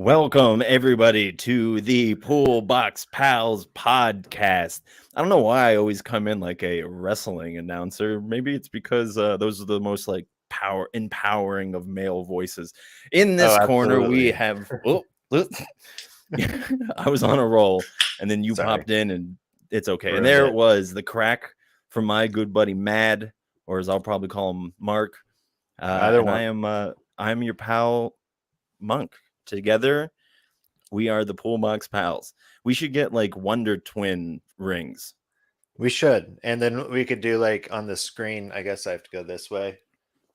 Welcome, everybody, to the Pool Box Pals podcast. I don't know why I always come in like a wrestling announcer. Maybe it's because those are the most empowering of male voices. In this corner, we have. I was on a roll, and then you popped in, and it's okay. And there it was, the crack from my good buddy Mad, or as I'll probably call him, Mark. I'm your pal, Monk. Together, we are the Pool Box Pals. We should get like Wonder Twin rings. We should, and then we could do like on the screen. I guess I have to go this way.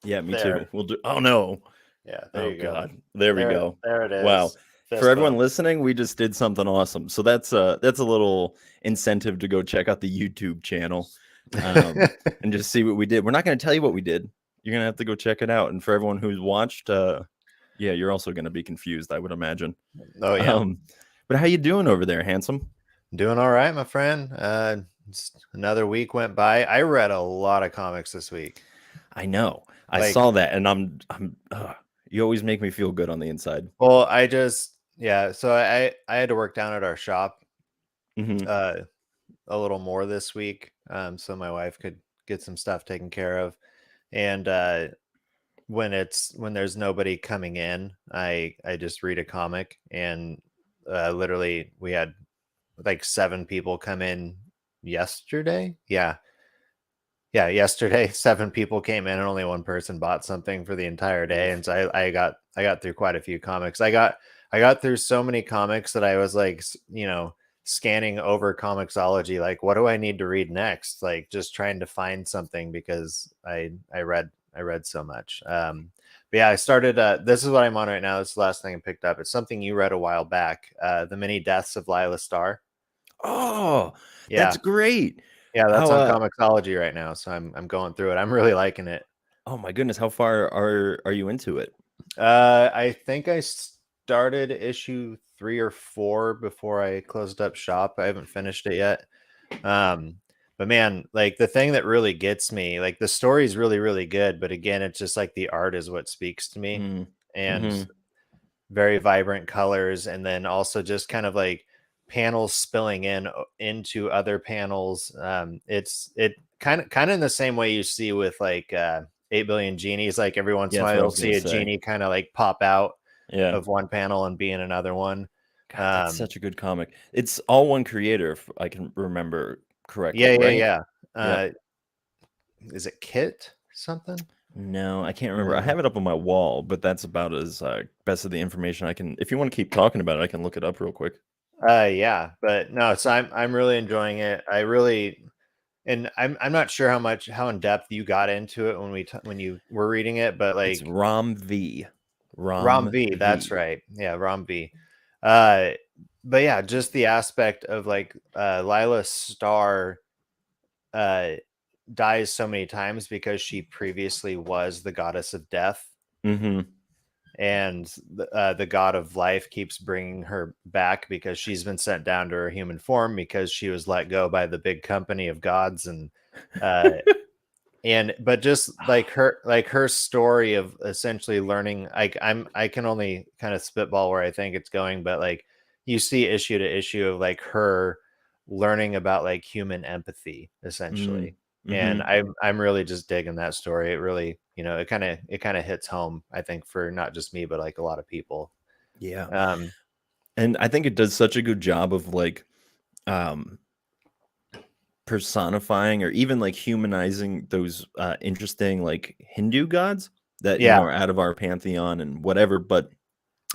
Yeah, me too. We'll do. Oh no. Yeah. There you go. God. There we go. There it is. Wow. For everyone listening, we just did something awesome. So that's a little incentive to go check out the YouTube channel and just see what we did. We're not going to tell you what we did. You're going to have to go check it out. And for everyone who's watched, yeah, you're also going to be confused, I would imagine. Oh, yeah. But how you doing over there, handsome? Doing all right, my friend. Another week went by. I read a lot of comics this week. I know. I saw that, and you always make me feel good on the inside. Well, so I had to work down at our shop a little more this week, so my wife could get some stuff taken care of. And when there's nobody coming in, I just read a comic, and literally we had like 7 people come in yesterday. Yesterday 7 people came in and only one person bought something for the entire day. And so I got through quite a few comics. I got through so many comics that I was like, scanning over Comixology, like, what do I need to read next? Like, just trying to find something because I read so much. But yeah, I started, this is what I'm on right now. This is the last thing I picked up. It's something you read a while back, The Many Deaths of Lila Starr. Oh, yeah. That's great. Yeah, that's on Comixology right now. So I'm going through it. I'm really liking it. Oh my goodness. How far are you into it? I think I started issue 3 or 4 before I closed up shop. I haven't finished it yet. But man, like the thing that really gets me, like the story is really, really good. But again, it's just like the art is what speaks to me, and very vibrant colors. And then also just kind of like panels spilling into other panels. It kind of in the same way you see with like 8 Billion Genies. Like every once in a while you'll see a genie kind of like pop out of one panel and be in another one. God, that's such a good comic. It's all one creator, if I can remember correctly. Yeah. Is it Kit something? No, I can't remember. I have it up on my wall, but that's about as best of the information I can. If you want to keep talking about it, I can look it up real quick. Yeah, but no, so I'm really enjoying it. And I'm not sure how in depth you got into it when you were reading it, but like it's Rom V. That's right. Yeah, Rom V. But yeah, just the aspect of like Lila Starr dies so many times because she previously was the goddess of death. And the god of life keeps bringing her back because she's been sent down to her human form because she was let go by the big company of gods. And but just like her story of essentially learning, I can only kind of spitball where I think it's going, but like you see issue to issue of like her learning about like human empathy essentially. And I'm really just digging that story. It really, it kind of hits home, I think, for not just me, but like a lot of people. Yeah. And I think it does such a good job of like personifying or even like humanizing those interesting like Hindu gods that are out of our pantheon and whatever. But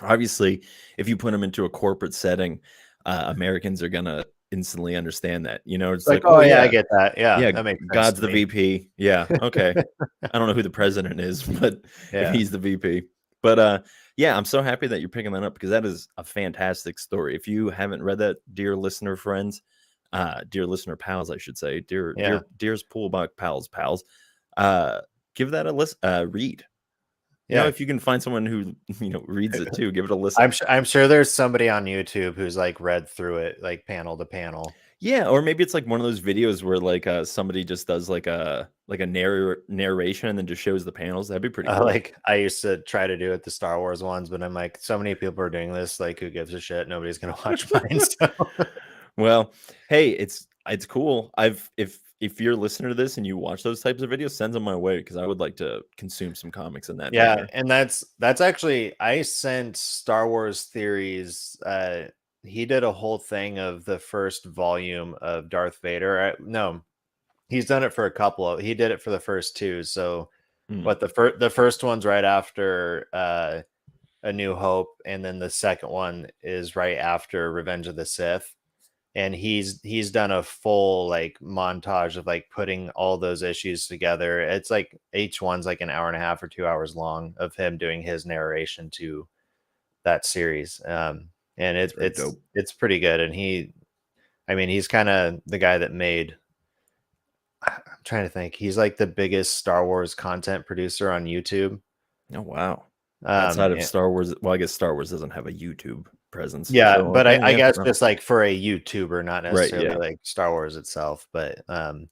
obviously, if you put them into a corporate setting, Americans are gonna instantly understand that. It's like oh yeah, I get that. Yeah, that makes sense. God's the VP. Yeah, okay. I don't know who the president is, but he's the VP. But yeah, I'm so happy that you're picking that up because that is a fantastic story. If you haven't read that, dear listener friends, dear listener pals, I should say, dear's Pool Box pals, give that a read. Yeah. if you can find someone who reads it too, give it a listen. I'm sure there's somebody on YouTube who's like read through it like panel to panel. Yeah, or maybe it's like one of those videos where like somebody just does like a narration and then just shows the panels. That'd be pretty cool. Like I used to try to do it the Star Wars ones, but I'm like, so many people are doing this. Like, who gives a shit? Nobody's gonna watch mine. So Well, hey, it's cool. If you're a listener to this and you watch those types of videos, send them my way because I would like to consume some comics in that yeah, manner. and that's actually I sent Star Wars Theories. He did a whole thing of the first volume of Darth Vader. No, he's done it for a couple of. He did it for the first two. So, Hmm. but the first one's right after A New Hope, and then the second one is right after Revenge of the Sith. And he's done a full like montage of like putting all those issues together. It's like each one's like an hour and a half or 2 hours long of him doing his narration to that series. And That's very it's dope. it's pretty good. And I mean, he's kind of the guy that made. I'm trying to think. He's like the biggest Star Wars content producer on YouTube. Oh wow. Outside of Yeah, Star Wars, well, I guess Star Wars doesn't have a YouTube presence. yeah, So but okay, I yeah, guess no. just like for a YouTuber, not Right, necessarily yeah. like Star Wars itself. But That's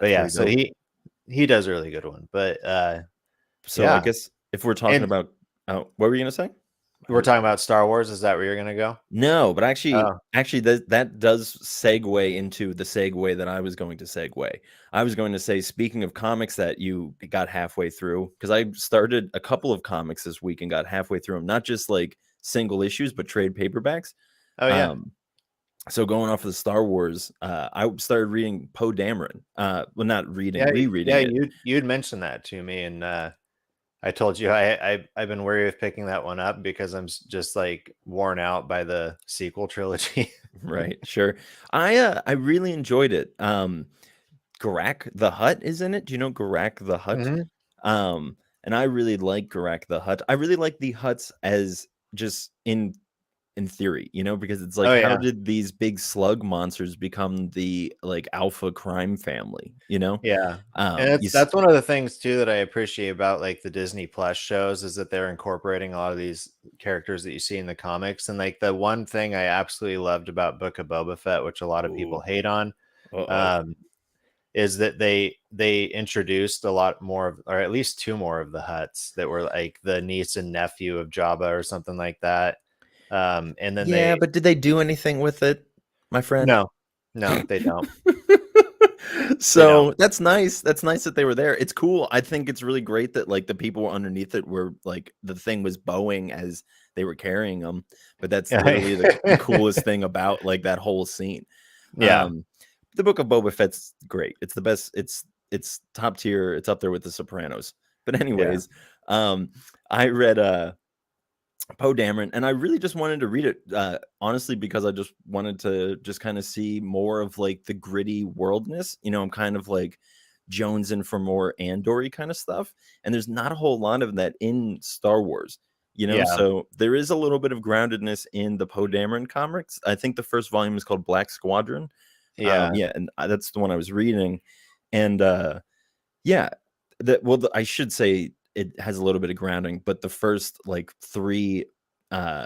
yeah, very so dope. he does a really good one. But So I yeah, guess if we're talking and about what were you gonna say? we're talking about Star Wars. Is that where you're gonna go? No, but actually, Oh, that does segue into the segue that I was going to segue. I was going to say, speaking of comics that you got halfway through, because I started a couple of comics this week and got halfway through them, not just like single issues, but trade paperbacks. oh yeah, Um, so going off of the Star Wars, I started reading Poe Dameron. Well, not reading, yeah. rereading it. You'd mentioned that to me, and I told you I've been wary of picking that one up because just like worn out by the sequel trilogy. Right, sure. I really enjoyed it. Garak the Hutt is in it. Do you know Garak the Hutt? Hmm. And I really like Garak the Hutt. I really like the Hutts as just in theory, because it's like, Oh how yeah, did these big slug monsters become the like alpha crime family? yeah. And You that's one of the things too that I appreciate about like the Disney Plus shows is that they're incorporating a lot of these characters that you see in the comics. And like the one thing I absolutely loved about Book of Boba Fett, which a lot of people Ooh, hate on, uh-oh. um, is that they introduced a lot more of, or at least two more of the Hutts that were like the niece and nephew of Jabba or something like that. And then Yeah, they but did they do anything with it, my friend? no, no, they don't. They don't. So that's nice. That's nice that they were there. It's cool. I think it's really great that like the people underneath it were like the thing was bowing as they were carrying them. But that's literally the coolest thing about like that whole scene. Yeah, Um, the Book of Boba Fett's great. It's the best. It's top tier. It's up there with The Sopranos. But yeah. anyways, I read Poe Dameron, and I really just wanted to read it, honestly, because I just wanted to just kind of see more of like the gritty worldness. I'm kind of like jonesing for more Andor-y kind of stuff, and there's not a whole lot of that in Star Wars. Yeah, So there is a little bit of groundedness in the Poe Dameron comics. I think the first volume is called Black Squadron. yeah. Yeah, and that's the one I was reading, and yeah, I should say it has a little bit of grounding, but the first like three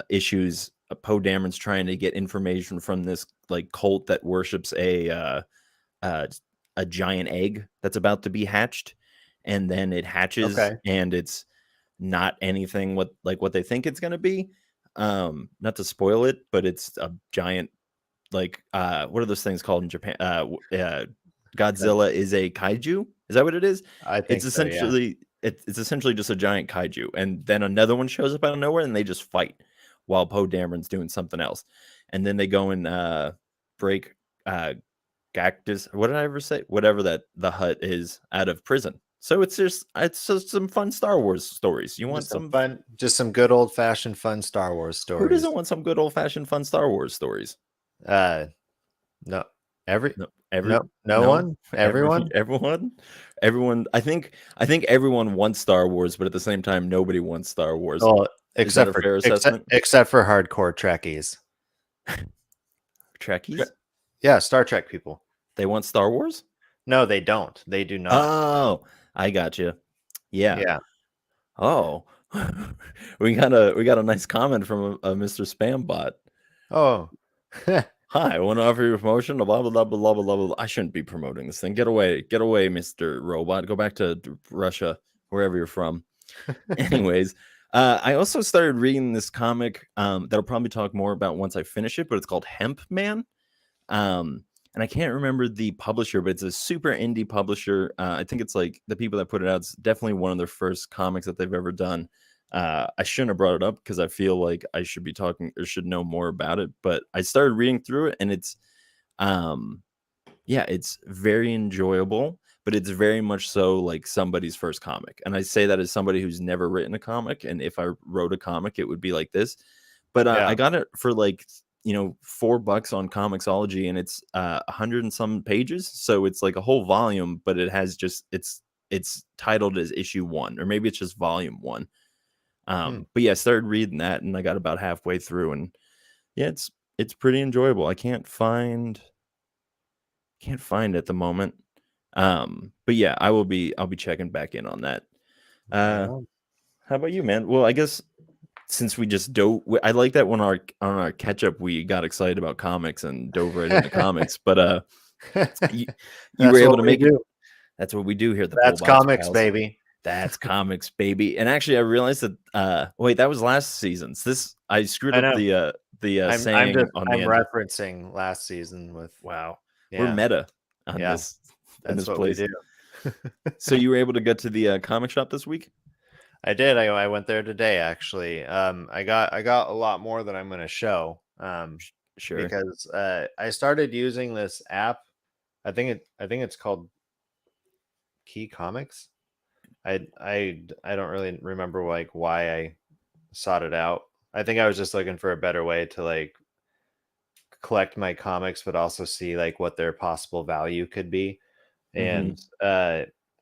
issues, Poe Dameron's trying to get information from this like cult that worships uh, a giant egg that's about to be hatched, and then it hatches, Okay. and it's not anything what they think it's gonna be. Not to spoil it, but it's a giant like what are those things called in Japan? That, Godzilla is a kaiju. Is that what it is? I It's think so. Yeah. essentially it's essentially just a giant kaiju, and then another one shows up out of nowhere, and they just fight while Poe Dameron's doing something else, and then they go and break Gactus. What did I ever say? Whatever that the hut is out of prison. So it's just some fun Star Wars stories. You want some? Just some good old fashioned fun Star Wars Who doesn't stories. want some good old fashioned fun Star Wars stories? Uh, no, No, no no, one, everyone. everyone, everyone. I think everyone wants Star Wars, but at the same time, nobody wants Star Wars. Well, Is that a fair assessment? except for hardcore Trekkies. Trekkies, Yeah, Star Trek people. they want Star Wars. No, they don't. They do not. Oh, I got you. Yeah. Yeah. Oh, we got a nice comment from a Mr. Spam bot. Oh. Hi, I want to offer you a promotion. Blah blah blah blah blah blah blah. I shouldn't be promoting this thing. Get away, Mr. Robot. Go back to Russia, wherever you're from. Anyways, I also started reading this comic that I'll probably talk more about once I finish it, but it's called Hemp Man. And I can't remember the publisher, but it's a super indie publisher. I think it's like the people that put it out. It's definitely one of their first comics that they've ever done. I shouldn't have brought it up because I feel like I should be talking or should know more about it. But I started reading through it, and it's, yeah, it's very enjoyable. But it's very much so like somebody's first comic, and I say that as somebody who's never written a comic. And if I wrote a comic, it would be like this. But I got it for like $4 on Comixology, and it's 100 and some pages, so it's like a whole volume, but it has just it's titled as issue 1, or maybe it's just volume 1. But yeah, I started reading that, and I got about halfway through, and yeah, it's pretty enjoyable. I can't find it at the moment, but yeah, I'll be checking back in on that. How about you, man? Well, I guess since we just dove, I like that when on our catch up we got excited about comics and dove right into comics. But you were able to make it. That's what we do here at the That's Pullbox comics, Pals. baby. That's comics, baby. And actually, I realized that. Wait, that was last season's. This I screwed up the saying on the I'm end. referencing last season with Wow, yeah. we're meta on this. That's what place. We do. So you were able to get to the comic shop this week? I did. I went there today, actually. I got a lot more than I'm going to show. Sure. Because I started using this app. I think it's called Key Comics. I don't really remember like why I sought it out. I think I was just looking for a better way to like collect my comics, but also see like what their possible value could be. And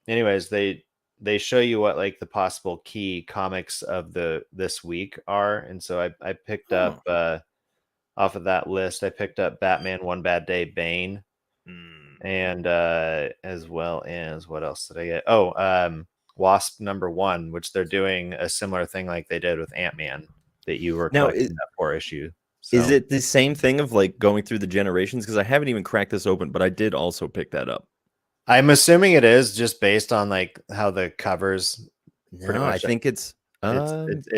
anyways, they show you what like the possible key comics of this week are, and so I picked up off of that list. I picked up Batman One Bad Day Bane, and as well as what else did I get? Wasp #1, which they're doing a similar thing like they did with Ant-Man that you were collecting that 4 issue. So. Is it the same thing of like going through the generations? Because I haven't even cracked this open, but I did also pick that up. I'm assuming it is just based on like how the covers. No, I think it's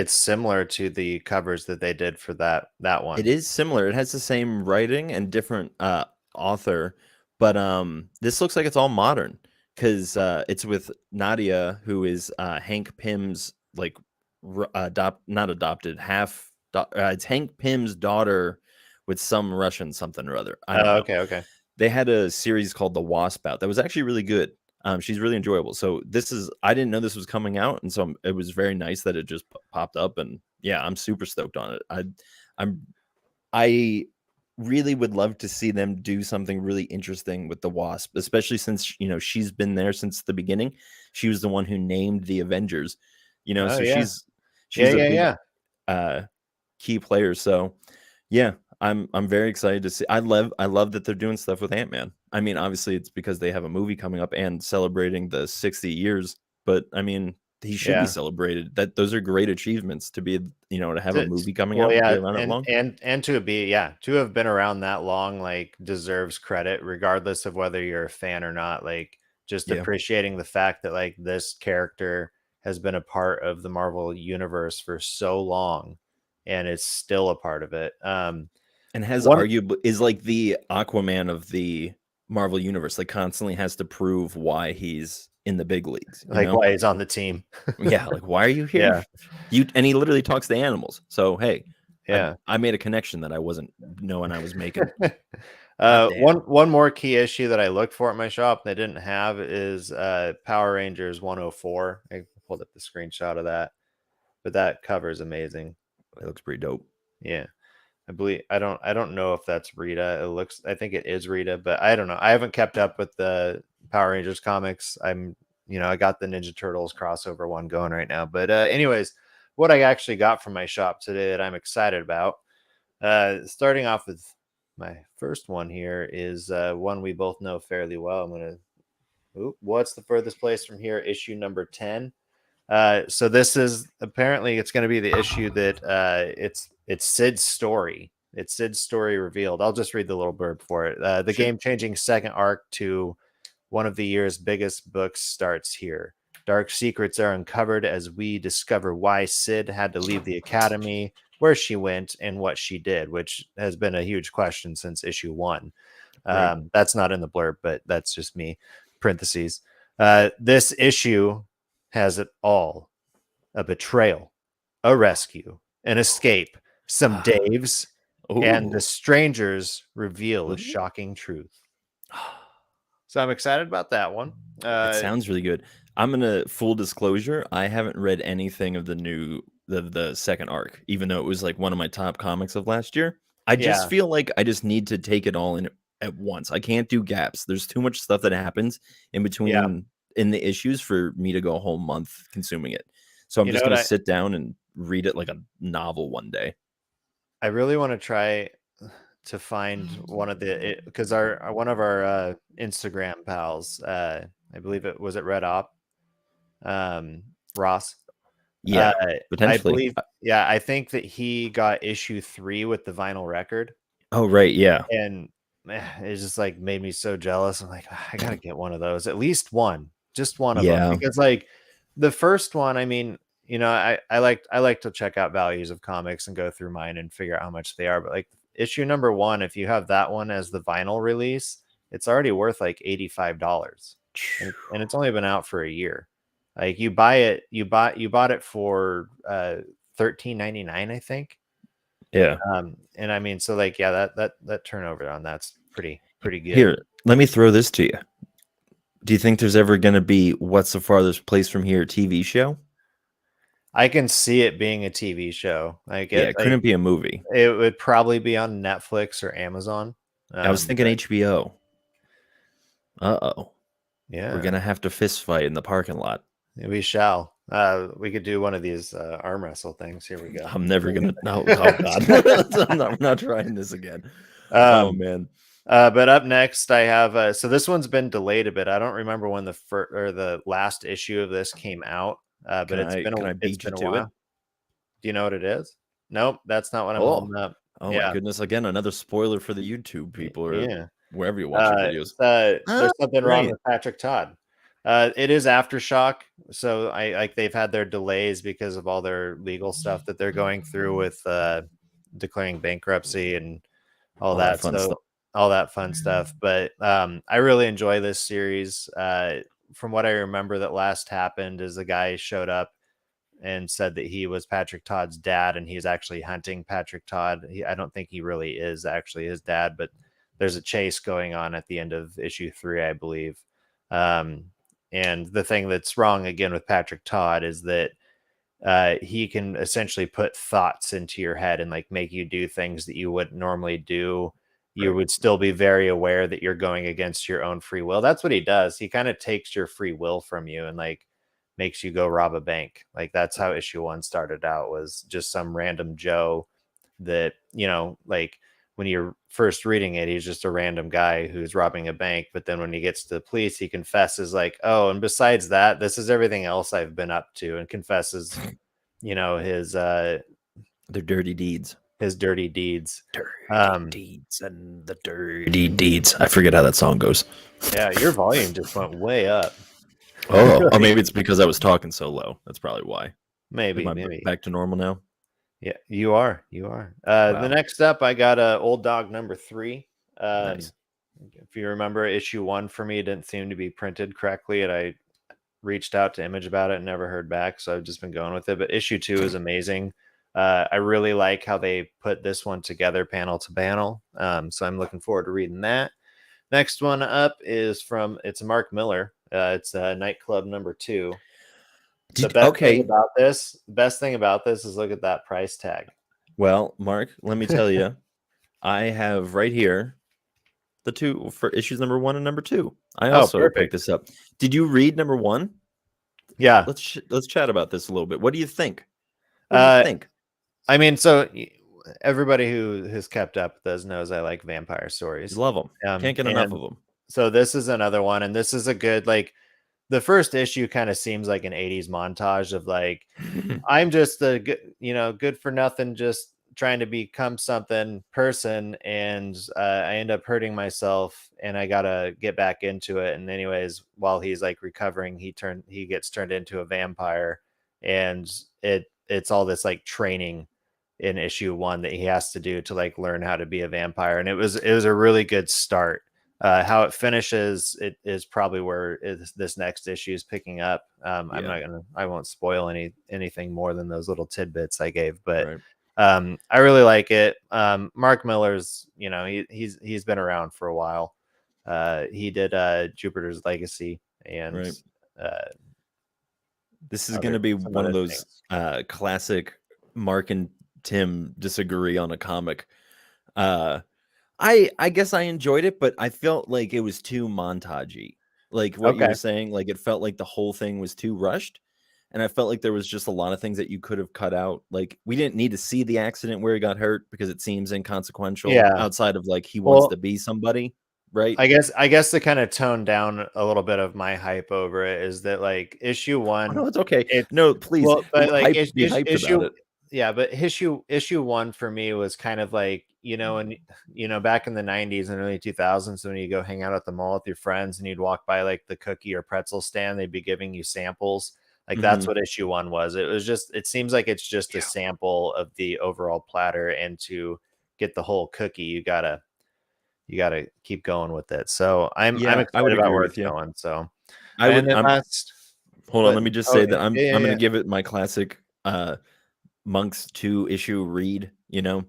similar to the covers that they did for that one. It is similar. It has the same writing and different author, but this looks like it's all modern because it's with Nadia, who is Hank Pym's like not adopted half. It's Hank Pym's daughter with some Russian something or other. I don't know. Okay. They had a series called The Wasp out that was actually really good. She's really enjoyable. So I didn't know this was coming out, and so it was very nice that it just popped up. And yeah, I'm super stoked on it. I really would love to see them do something really interesting with the Wasp, especially since she's been there since the beginning. She was the one who named the Avengers. She's a big key player. So yeah, I'm very excited to see. I love that they're doing stuff with Ant-Man. I mean, obviously it's because they have a movie coming up and celebrating the 60 years, but I mean, he should be celebrated. Those are great achievements to be, to have a movie coming out. Yeah, be around that long. and to have been around that long, like deserves credit, regardless of whether you're a fan or not. Like just appreciating the fact that like this character has been a part of the Marvel universe for so long, and it's still a part of it. And has arguably is like the Aquaman of the Marvel universe. Like constantly has to prove why he's in the big leagues. Why he's on the team. Yeah, like why are you here? And he literally talks to animals. So hey, I made a connection that I wasn't knowing I was making. One more key issue that I looked for at my shop and I didn't have is Power Rangers 104. I pulled up the screenshot of that, but that cover is amazing. It looks pretty dope. Yeah. I don't know if that's Rita. I think it is Rita, but I don't know. I haven't kept up with the Power Rangers comics. I got the Ninja Turtles crossover one going right now. But anyways, what I actually got from my shop today that I'm excited about, starting off with my first one here is one we both know fairly well. What's the furthest place from here? Issue number 10. So this is apparently it's going to be the issue that it's Sid's story. It's Sid's story revealed. I'll just read the little blurb for it. The Sure. game-changing second arc to one of the year's biggest books starts here. Dark secrets are uncovered as we discover why Sid had to leave the academy, where she went, and what she did, which has been a huge question since issue 1. Right. That's not in the blurb, but that's just me. Parentheses. This issue has it all: a betrayal, a rescue, an escape, some Daves, and the Oh. strangers reveal a shocking truth. So I'm excited about that one. It sounds really good. I'm gonna full disclosure. I haven't read anything of the second arc, even though it was like one of my top comics of last year. I just Yeah, feel like I just need to take it all in at once. I can't do gaps. There's too much stuff that happens in yeah. between in the issues for me to go a whole month consuming it. So I'm You know just what gonna sit down and read it like a novel one day. I really want to try to find one of the because our one of our Instagram pals, I believe it was at Red Op, Ross. Uh, Yeah, I potentially. believe, yeah, I think that he got issue 3 with the vinyl record, Oh, right. Yeah. and it just like made me so jealous. I'm like, I gotta get one of those, at least one, just one of them, Yeah. because like the first one, I mean, I like to check out values of comics and go through mine and figure out how much they are. But like issue number 1, if you have that one as the vinyl release, it's already worth like $85, and it's only been out for a year. Like you bought it for $13.99, I think. Yeah. And I mean, so like, yeah, that turnover on that's pretty good. Here, let me throw this to you. Do you think there's ever going to be What's the Farthest Place from Here TV show? I can see it being a TV show. Like Yeah, it, it couldn't like be a movie. it would probably be on Netflix or Amazon. I was thinking But HBO. Uh-oh. We're yeah, going to have to fist fight in the parking lot. we shall. We could do one of these arm wrestle things. Here we go. I'm never going to. No, oh, God. I'm not trying this again. Oh, um, man. but up next, I have. So this one's been delayed a bit. I don't remember when the first or the last issue of this came out. But Can it's I been can a I it's beat you been a to it? while. Do you know what it is? Nope, that's not what I'm Oh, holding up. oh my Yeah, goodness. Again, another spoiler for the YouTube people or yeah. wherever you watch your videos. Ah, There's something wrong right. with Patrick Todd. It is Aftershock, so I like they've had their delays because of all their legal stuff that they're going through with declaring bankruptcy and all All that that. fun stuff. So all that fun stuff. But I really enjoy this series. From what I remember, that last happened is the guy showed up and said that he was Patrick Todd's dad, and he's actually hunting Patrick Todd. I don't think he really is actually his dad, but there's a chase going on at the end of issue 3, I believe. Um, and the thing that's wrong again with Patrick Todd is that he can essentially put thoughts into your head and like make you do things that you wouldn't normally do. You Right. would still be very aware that you're going against your own free will. That's what he does. He kind of takes your free will from you and like makes you go rob a bank. Like that's how issue 1 started out, was just some random Joe that, like when you're first reading it, he's just a random guy who's robbing a bank. But then when he gets to the police, he confesses like, oh, and besides that, this is everything else I've been up to, and confesses, his They're dirty deeds. dirty deeds. Dirty deeds and the dirty deeds. I forget how that song goes. Yeah, your volume just went way up. Oh, Like, maybe it's because I was talking so low. That's probably why. Am maybe, I maybe. back to normal now? Yeah, you are. You are. The Wow. next up, I got old dog number 3. Nice. If you remember, issue 1 for me didn't seem to be printed correctly, and I reached out to Image about it and never heard back. So I've just been going with it. But issue 2 is amazing. I really like how they put this one together panel to panel. So I'm looking forward to reading that. Next one up is it's Mark Miller. It's Nightclub number 2. Okay. Best thing about this is look at that price tag. Well, Mark, let me tell you, I have right here the two for issues number 1 and number 2. I Oh, also picked perfect. this up. Did you read number 1? Yeah. Let's chat about this a little bit. What do you think? What do you Uh, think? I mean, so everybody who has kept up with us knows I like vampire You stories. love them. Can't get enough And of them. so this is another one, and this is a good, like, the first issue kind of seems like an 80s montage of like, I'm just a good, good for nothing, just trying to become something person, and I end up hurting myself, and I gotta get back into it. And anyways, while he's like recovering, he gets turned into a vampire, and it's all this like training in issue 1 that he has to do to like learn how to be a vampire, and it was a really good start. How it finishes, it is probably where this next issue is picking up. Yeah. I won't spoil anything more than those little tidbits I gave, but Right. I really like it. Mark Miller's, he's been around for a while. He did Jupiter's Legacy and Right. uh, This is going to be some one of other those things. classic Mark and Tim disagree on a comic. Uh, I guess I enjoyed it, but I felt like it was too montagey. Like what you Okay. were saying, like it felt like the whole thing was too rushed. And I felt like there was just a lot of things that you could have cut out. Like we didn't need to see the accident where he got hurt because it seems inconsequential Yeah. outside of like he wants Well, to be somebody, right? I guess to kind of tone down a little bit of my hype over it is that like issue Oh, no, 1, it's okay. it's No, please but like be hyped about it. yeah, but issue 1 for me was kind of like, and back in the 90s and early 2000s, when you go hang out at the mall with your friends and you'd walk by like the cookie or pretzel stand, they'd be giving you samples. Like that's Hmm. what issue 1 was. It seems like it's just a Yeah. sample of the overall platter, and to get the whole cookie, you gotta keep going with it. So I'm Yeah, I would excited about agree where with it's you. going. So, I and would. then last, Hold on. but Let me just oh say yeah, that I'm yeah, I'm yeah, gonna give it my classic Monk's 2 issue read. yeah,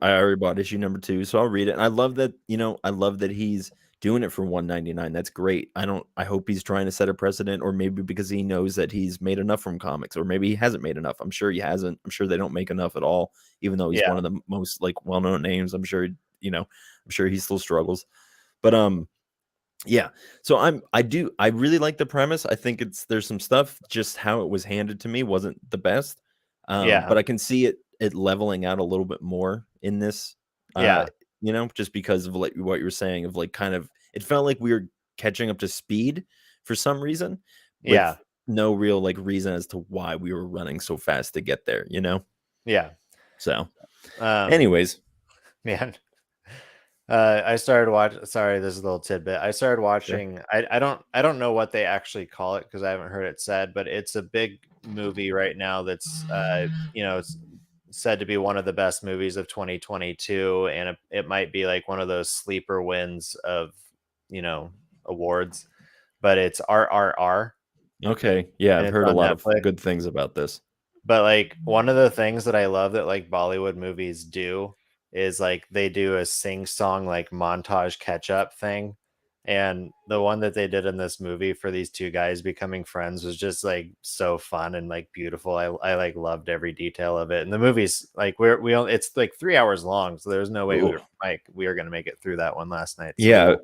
I already bought issue number 2, so I'll read it. And I love that. I love that he's doing it for 199. That's great. I hope he's trying to set a precedent, or maybe because he knows that he's made enough from comics, or maybe he hasn't made enough. I'm sure he hasn't. I'm sure they don't make enough at all, even though he's yeah, one of the most like well-known names. I'm sure he still struggles. But yeah. So I really like the premise. I think there's some stuff, just how it was handed to me wasn't the best. yeah, But I can see it leveling out a little bit more in this, uh, yeah, just because of like what you were saying, of like kind of it felt like we were catching up to speed for some reason, yeah, with no real like reason as to why we were running so fast to get there. yeah. So Um, anyways, man, I started watch. Sorry, this is a little tidbit. I started sure. watching. I don't know what they actually call it because I haven't heard it said, but it's a big movie right now that's it's said to be one of the best movies of 2022, and it might be like one of those sleeper wins of you know awards. But it's RRR, Okay. Yeah, and I've it's heard a on lot of Netflix. good things about this. But like one of the things that I love that like Bollywood movies do is like they do a sing song like montage catch up thing. And the one that they did in this movie for these two guys becoming friends was just like so fun and like beautiful. I like loved every detail of it. And the movie's like it's like 3 hours long, so there's no way Oh, we were gonna make it through that one last night. So yeah. we'll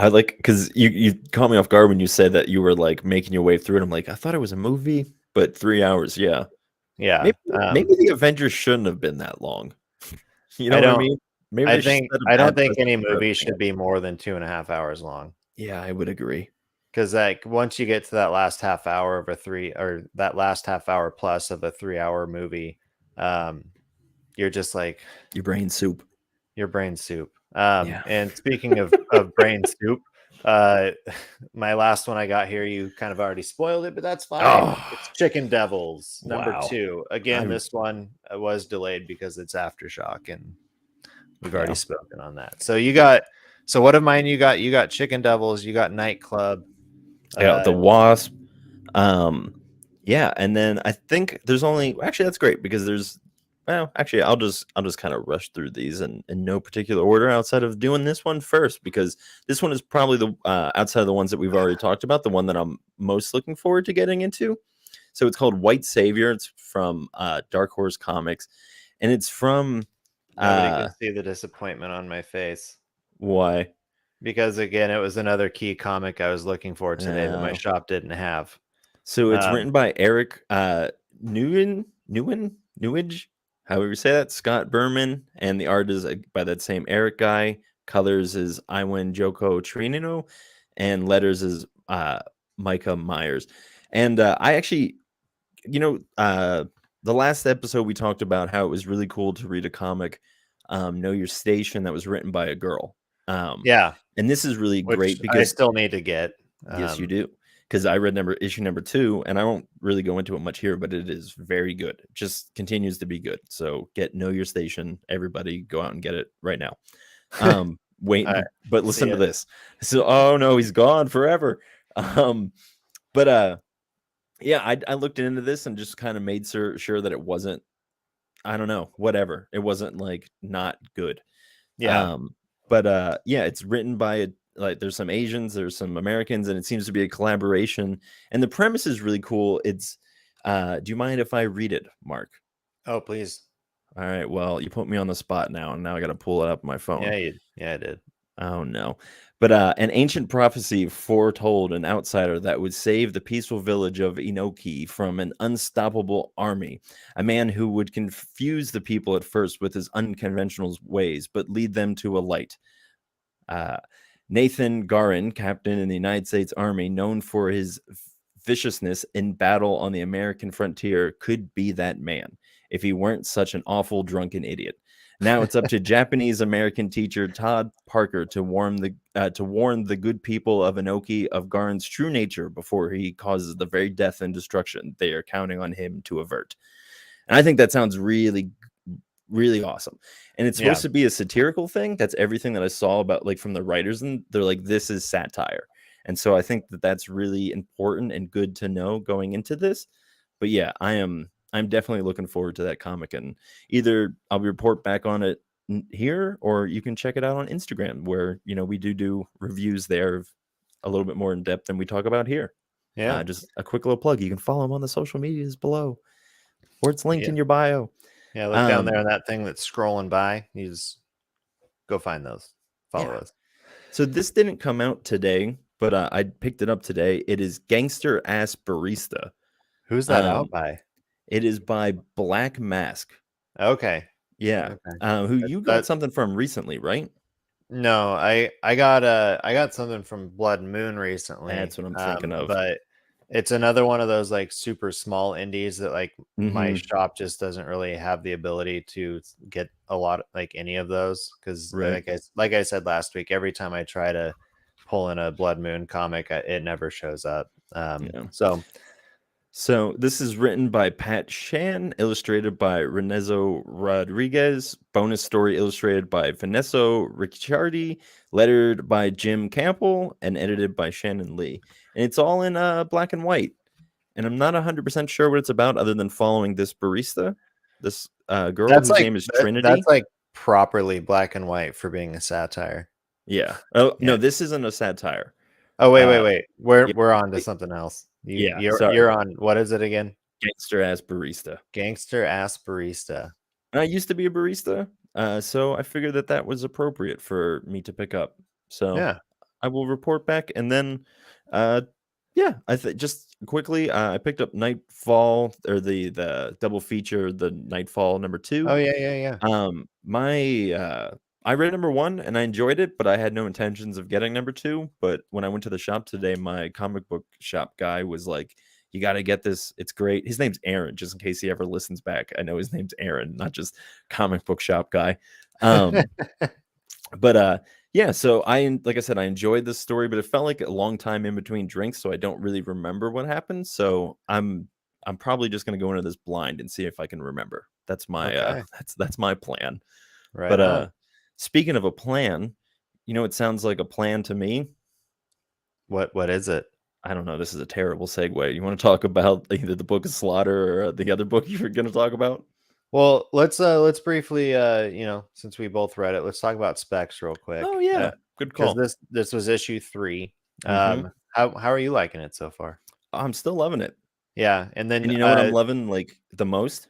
I like because you caught me off guard when you said that you were like making your way through it. I'm like, I thought it was a movie, but 3 hours. Yeah, yeah. maybe the Avengers shouldn't have been that long. You know I what I don't mean? Maybe they should set a I don't bad think any precedent for movie everything should else. be more than 2.5 hours long. Yeah, I would agree. Because like once you get to that last half hour of a three or that last half hour plus of a 3 hour movie, um, you're just like Your brain soup. your brain soup. Yeah. And speaking of brain soup, uh, my last one I got here, you kind of already spoiled it, but that's fine. Oh, It's Chicken Devils number wow. 2. Again, I'm this one was delayed because it's Aftershock, and we've already yeah. spoken on that. So what of mine you got? You got Chicken Devils, you got Nightclub. Yeah, Uh, the Wasp. Um, yeah, and then I think there's only actually that's great because actually I'll just kind of rush through these in no particular order outside of doing this one first because this one is probably the outside of the ones that we've already talked about, the one that I'm most looking forward to getting into. So it's called White Savior. It's from Dark Horse Comics, and it's from Nobody can uh see the disappointment on my face why because again, it was another key comic I was looking for today that my uh shop didn't have. So it's Um, written by Eric Newage, however you say that, Scott Berman, and the art is by that same Eric guy. Colors is Iwan Joko Trinino, and letters is Micah Myers. And I actually, the last episode we talked about how it was really cool to read a comic, Know Your Station, that was written by a girl. Yeah, And this is really which great I because still need to get. yes, you do. Because I read issue number 2, and I won't really go into it much here, but it is very good. It just continues to be good. So get Know Your Station. Everybody go out and get it right now. Wait, All right, but see listen to ya. this. So, oh no, he's gone forever. But yeah, I looked into this and just kind of made sure that it wasn't, I don't know, whatever. It wasn't like not good. Yeah. But yeah, it's written by like there's some Asians, there's some Americans, and it seems to be a collaboration. And the premise is really cool. It's do you mind if I read it, Mark? Oh, please. All right, well, you put me on the spot now, and now I got to pull it up on my phone. Yeah, I did. Oh no. But an ancient prophecy foretold an outsider that would save the peaceful village of Inoki from an unstoppable army. A man who would confuse the people at first with his unconventional ways, but lead them to a light. Uh, Nathan Garin, captain in the United States Army, known for his viciousness in battle on the American frontier, could be that man if he weren't such an awful drunken idiot. Now it's up to Japanese American teacher Todd Parker to warn the good people of Inoki of Garin's true nature before he causes the very death and destruction they are counting on him to avert. And I think that sounds really, really awesome. And it's Yeah. supposed to be a satirical thing. That's everything that I saw about, like, from the writers, and they're like, this is satire. And so I think that that's really important and good to know going into this. But yeah, I'm definitely looking forward to that comic, and either I'll report back on it here, or you can check it out on Instagram, where we do reviews there a little bit more in depth than we talk about here. Yeah. Just a quick little plug. You can follow him on the social medias below, or it's linked Yeah. in your bio. Yeah. Look down there on that thing that's scrolling by. You just go find those. Follow Yeah. us. So this didn't come out today, but I picked it up today. It is Gangster Ass Barista. Who's that out by? It is by Black Mask. Okay. Yeah. Okay. Who you got That something from recently, right? No, I got something from Blood Moon recently. That's what I'm thinking of. But it's another one of those like super small indies that like my Mm-hmm. shop just doesn't really have the ability to get a lot of, like, any of those, because Right. like I said last week, every time I try to pull in a Blood Moon comic, it never shows up. Yeah. So So this is written by Pat Shan, illustrated by Renezo Rodriguez, bonus story illustrated by Vanessa Ricciardi, lettered by Jim Campbell, and edited by Shannon Lee. And it's all in black and white. And I'm not 100% sure what it's about, other than following this barista, this girl that's whose like name is that's Trinity. like properly black and white for being a satire. Yeah. Oh Yeah. no, this isn't a satire. Oh, wait, Uh, We're yeah, on to something else. yeah. You're Sorry, on, what is it again? gangster ass barista. Gangster ass barista. I used to be a barista, so I figured that was appropriate for me to pick up. So Yeah. I will report back, and then, uh, yeah, just quickly, I picked up Nightfall, or the double feature, the Nightfall number 2. Oh, yeah. My I read number 1 and I enjoyed it, but I had no intentions of getting number 2. But when I went to the shop today, my comic book shop guy was like, "You got to get this. It's great." His name's Aaron, just in case he ever listens back. I know his name's Aaron, not just comic book shop guy. Um, but yeah, so like I said, I enjoyed this story, but it felt like a long time in between drinks, so I don't really remember what happened. So I'm probably just gonna go into this blind and see if I can remember. That's my Okay. that's my plan. Right But on. speaking of a plan, it sounds like a plan to me. What is it? I don't know. This is a terrible segue. You want to talk about either the Book of Slaughter or the other book you were going to talk about? Well, let's briefly, since we both read it, let's talk about specs real quick. Oh yeah, good Because call. this was issue 3. Hmm. How are you liking it so far? I'm still loving it. Yeah, and then And you know what I'm loving like the most?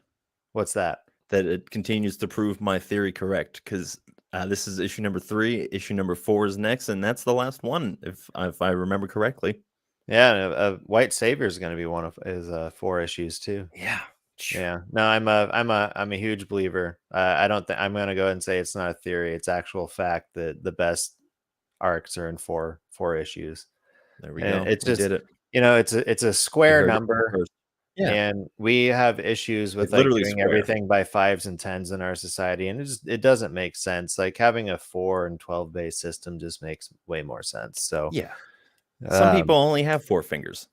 what's that? That it continues to prove my theory correct, because this is issue number 3. Issue number 4 is next, and that's the last one, if I remember correctly. Yeah, White Savior is going to be one of his 4 issues too. Yeah. Yeah, no, I'm a huge believer. I don't think I'm going to go ahead and say it's not a theory; it's actual fact that the best arcs are in four issues. There we And go. it's We just did it. it's a I square heard it number, first. Yeah, and we have issues with it's like literally doing square. everything by 5s and 10s in our society, and it doesn't make sense. Like having a 4 and 12 base system just makes way more sense. So, Yeah. Some people um, only have 4 fingers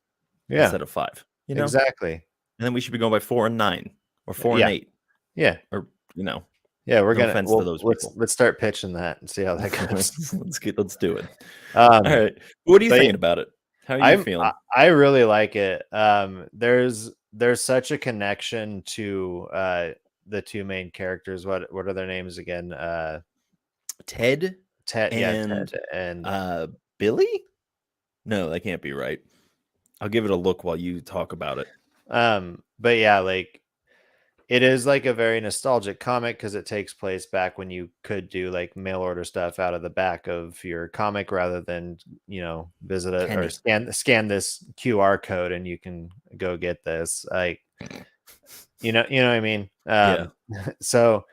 yeah, instead of 5, you know? exactly. And then we should be going by 4 and 9 or 4 and Yeah, 8 yeah, or, you know, yeah. no offense to Well, those let's people. let's start pitching that and see how that goes. Let's do it. All Um, right. What are you but thinking about it? How are you I'm feeling? I really like it. There's such a connection to the two main characters. What are their names again? Ted Ted, yeah, Ted and and Billy? No, that can't be right. I'll give it a look while you talk about it. but yeah, like it is like a very nostalgic comic because it takes place back when you could do like mail order stuff out of the back of your comic rather than visit it or Kenny. scan this QR code and you can go get this. Like you know what I mean. Yeah, So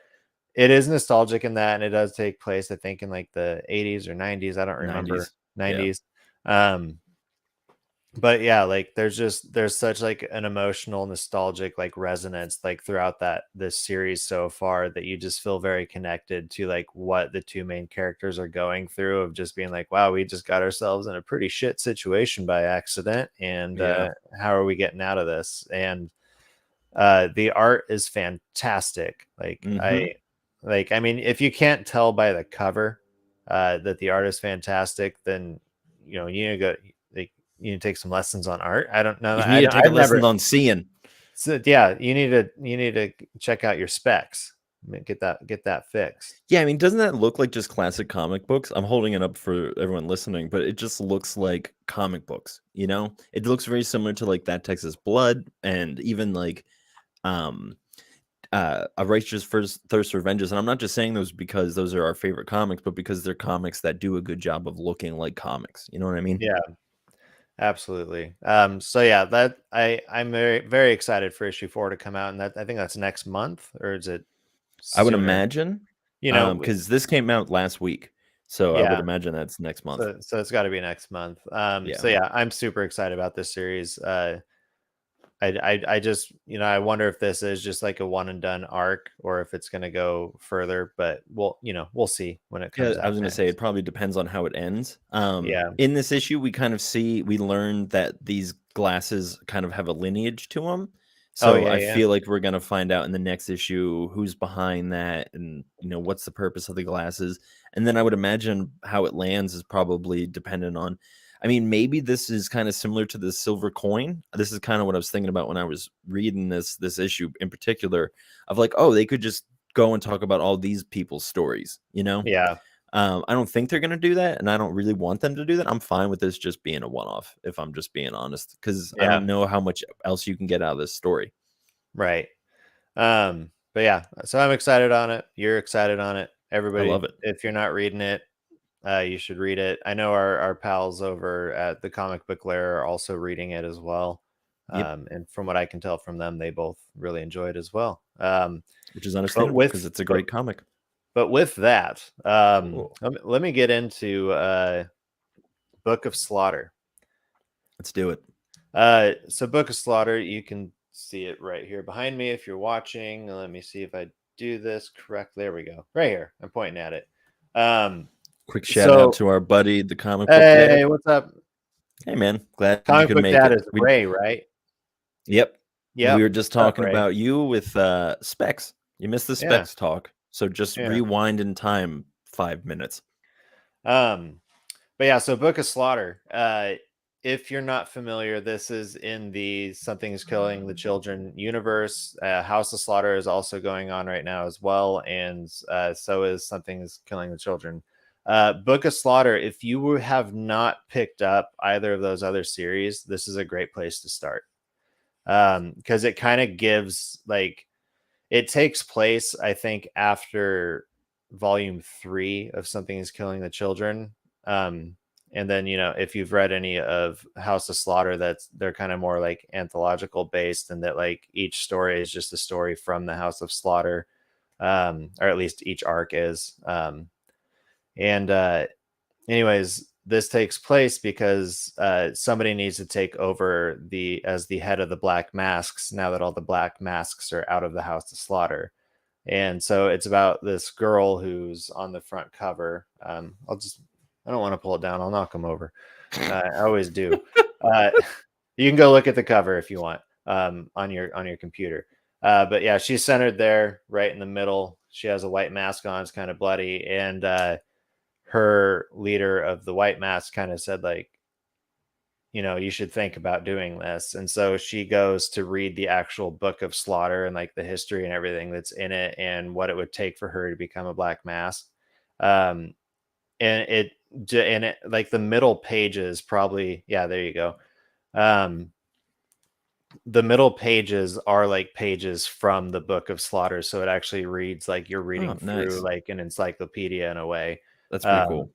it is nostalgic in that, and it does take place, I think, in like the 80s or 90s. I don't remember. 90s. Yeah. 90s. Um, but yeah, like there's such like an emotional, nostalgic like resonance like throughout this series so far that you just feel very connected to like what the two main characters are going through of just being like, wow, we just got ourselves in a pretty shit situation by accident, and Yeah. how are we getting out of this? And the art is fantastic. Mm-hmm. I mean, if you can't tell by the cover that the art is fantastic, then you need to go like you need to take some lessons on art. I don't know. You need to take a I've lesson never. on seeing. So yeah, you need to check out your specs. Get that fixed. Yeah, I mean, doesn't that look like just classic comic books? I'm holding it up for everyone listening, but it just looks like comic books, you know? It looks very similar to like That Texas Blood and even like um A Righteous Thirst for Vengeance. And I'm not just saying those because those are our favorite comics, but because they're comics that do a good job of looking like comics. You know what I mean? Yeah, absolutely. So yeah, I'm very very excited for issue 4 to come out, and that I think that's next month, or is it I would sooner? imagine, You know, because this came out last week. So I would yeah. imagine that's next month. So it's got to be next month. Yeah. So yeah, I'm super excited about this series. I just I wonder if this is just like a one and done arc or if it's going to go further. But we'll see when it Yeah, comes I out was gonna say it next. probably depends on how it ends. Yeah. In this issue, we learn that these glasses kind of have a lineage to them. Oh So yeah, I yeah, feel like we're gonna find out in the next issue who's behind that, and what's the purpose of the glasses. And then I would imagine how it lands is probably dependent on. I mean, maybe this is kind of similar to the silver coin. This is kind of what I was thinking about when I was reading this issue in particular. Of like, oh, they could just go and talk about all these people's stories, you know? yeah, I don't think they're gonna do that, and I don't really want them to do that. I'm fine with this just being a one-off, if I'm just being honest, because I yeah. don't know how much else you can get out of this story. Right. But yeah, so I'm excited on it. You're excited on it. I love Everybody, it. if you're not reading it, you should read it. I know our pals over at the Comic Book Lair are also reading it as well. Yep, And from what I can tell from them, they both really enjoy it as well. which is But understandable because with it's a but great comic. but with that, Cool. let me get into Book of Slaughter. Let's do it. So Book of Slaughter, you can see it right here behind me if you're watching. Let me see if I do this correct. There we go. Right here. I'm pointing at it. Um, Quick shout out so to our buddy, the comic book hey, dad. what's up? Hey man, glad you Comic could book make dad it. is Ray, right? Yep, we Yep. were just What's up, talking Ray? about you with specs. You missed the Yeah, specs talk, so just yeah. rewind in time 5 minutes. Um, but yeah, so Book of Slaughter. If you're not familiar, this is in the Something is Killing the Children universe. House of Slaughter is also going on right now as well, and so is Something is Killing the Children. Book of Slaughter, if you have not picked up either of those other series, this is a great place to start. Because it kind of gives like it takes place, I think, after volume 3 of Something is Killing the Children. And then, if you've read any of House of Slaughter, they're kind of more like anthological based, and that like each story is just a story from the House of Slaughter, or at least each arc is. And anyways, this takes place because somebody needs to take over as the head of the Black Masks now that all the Black Masks are out of the House of Slaughter. And so it's about this girl who's on the front cover. I don't want to pull it down. I'll knock them over. I always do. You can go look at the cover if you want on your computer. But yeah, she's centered there, right in the middle. She has a white mask on. It's kind of bloody, and her leader of the white mask kind of said, like, you should think about doing this. And so she goes to read the actual book of Slaughter and like the history and everything that's in it and what it would take for her to become a Black Mask. And it like the middle pages probably, yeah, there you go. The middle pages are like pages from the book of Slaughter. So it actually reads like you're reading through like an encyclopedia in a way. That's pretty cool.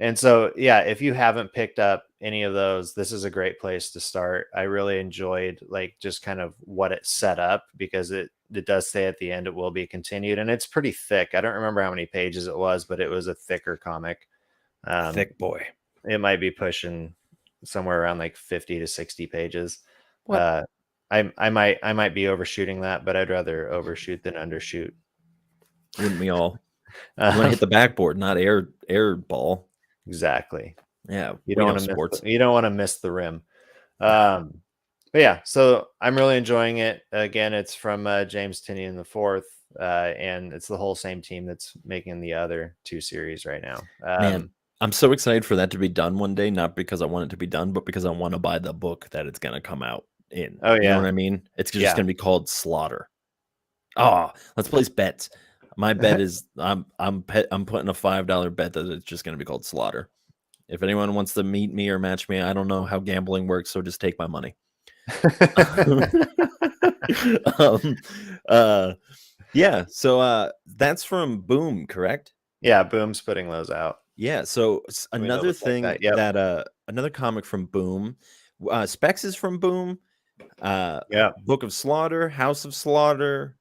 And so, yeah, if you haven't picked up any of those, this is a great place to start. I really enjoyed like just kind of what it set up, because it does say at the end it will be continued, and it's pretty thick. I don't remember how many pages it was, but it was a thicker comic. Thick boy. It might be pushing somewhere around like 50 to 60 pages. What? I might be overshooting that, but I'd rather overshoot than undershoot. Wouldn't we all? You want to hit the backboard, not air ball. Exactly. Yeah, you don't want to miss the rim. But yeah, so I'm really enjoying it. Again, it's from James Tynion IV, and it's the whole same team that's making the other two series right now. Man, I'm so excited for that to be done one day, not because I want it to be done, but because I want to buy the book that it's going to come out in. Oh, yeah. You know what I mean? It's just going to be called Slaughter. Oh, let's place bets. My bet is I'm putting a $5 bet that it's just going to be called Slaughter. If anyone wants to meet me or match me, I don't know how gambling works, so just take my money. Yeah, so that's from Boom, correct? Yeah, Boom's putting those out. Yeah, so another thing that another comic from Boom, Specs is from Boom. Book of Slaughter, House of Slaughter,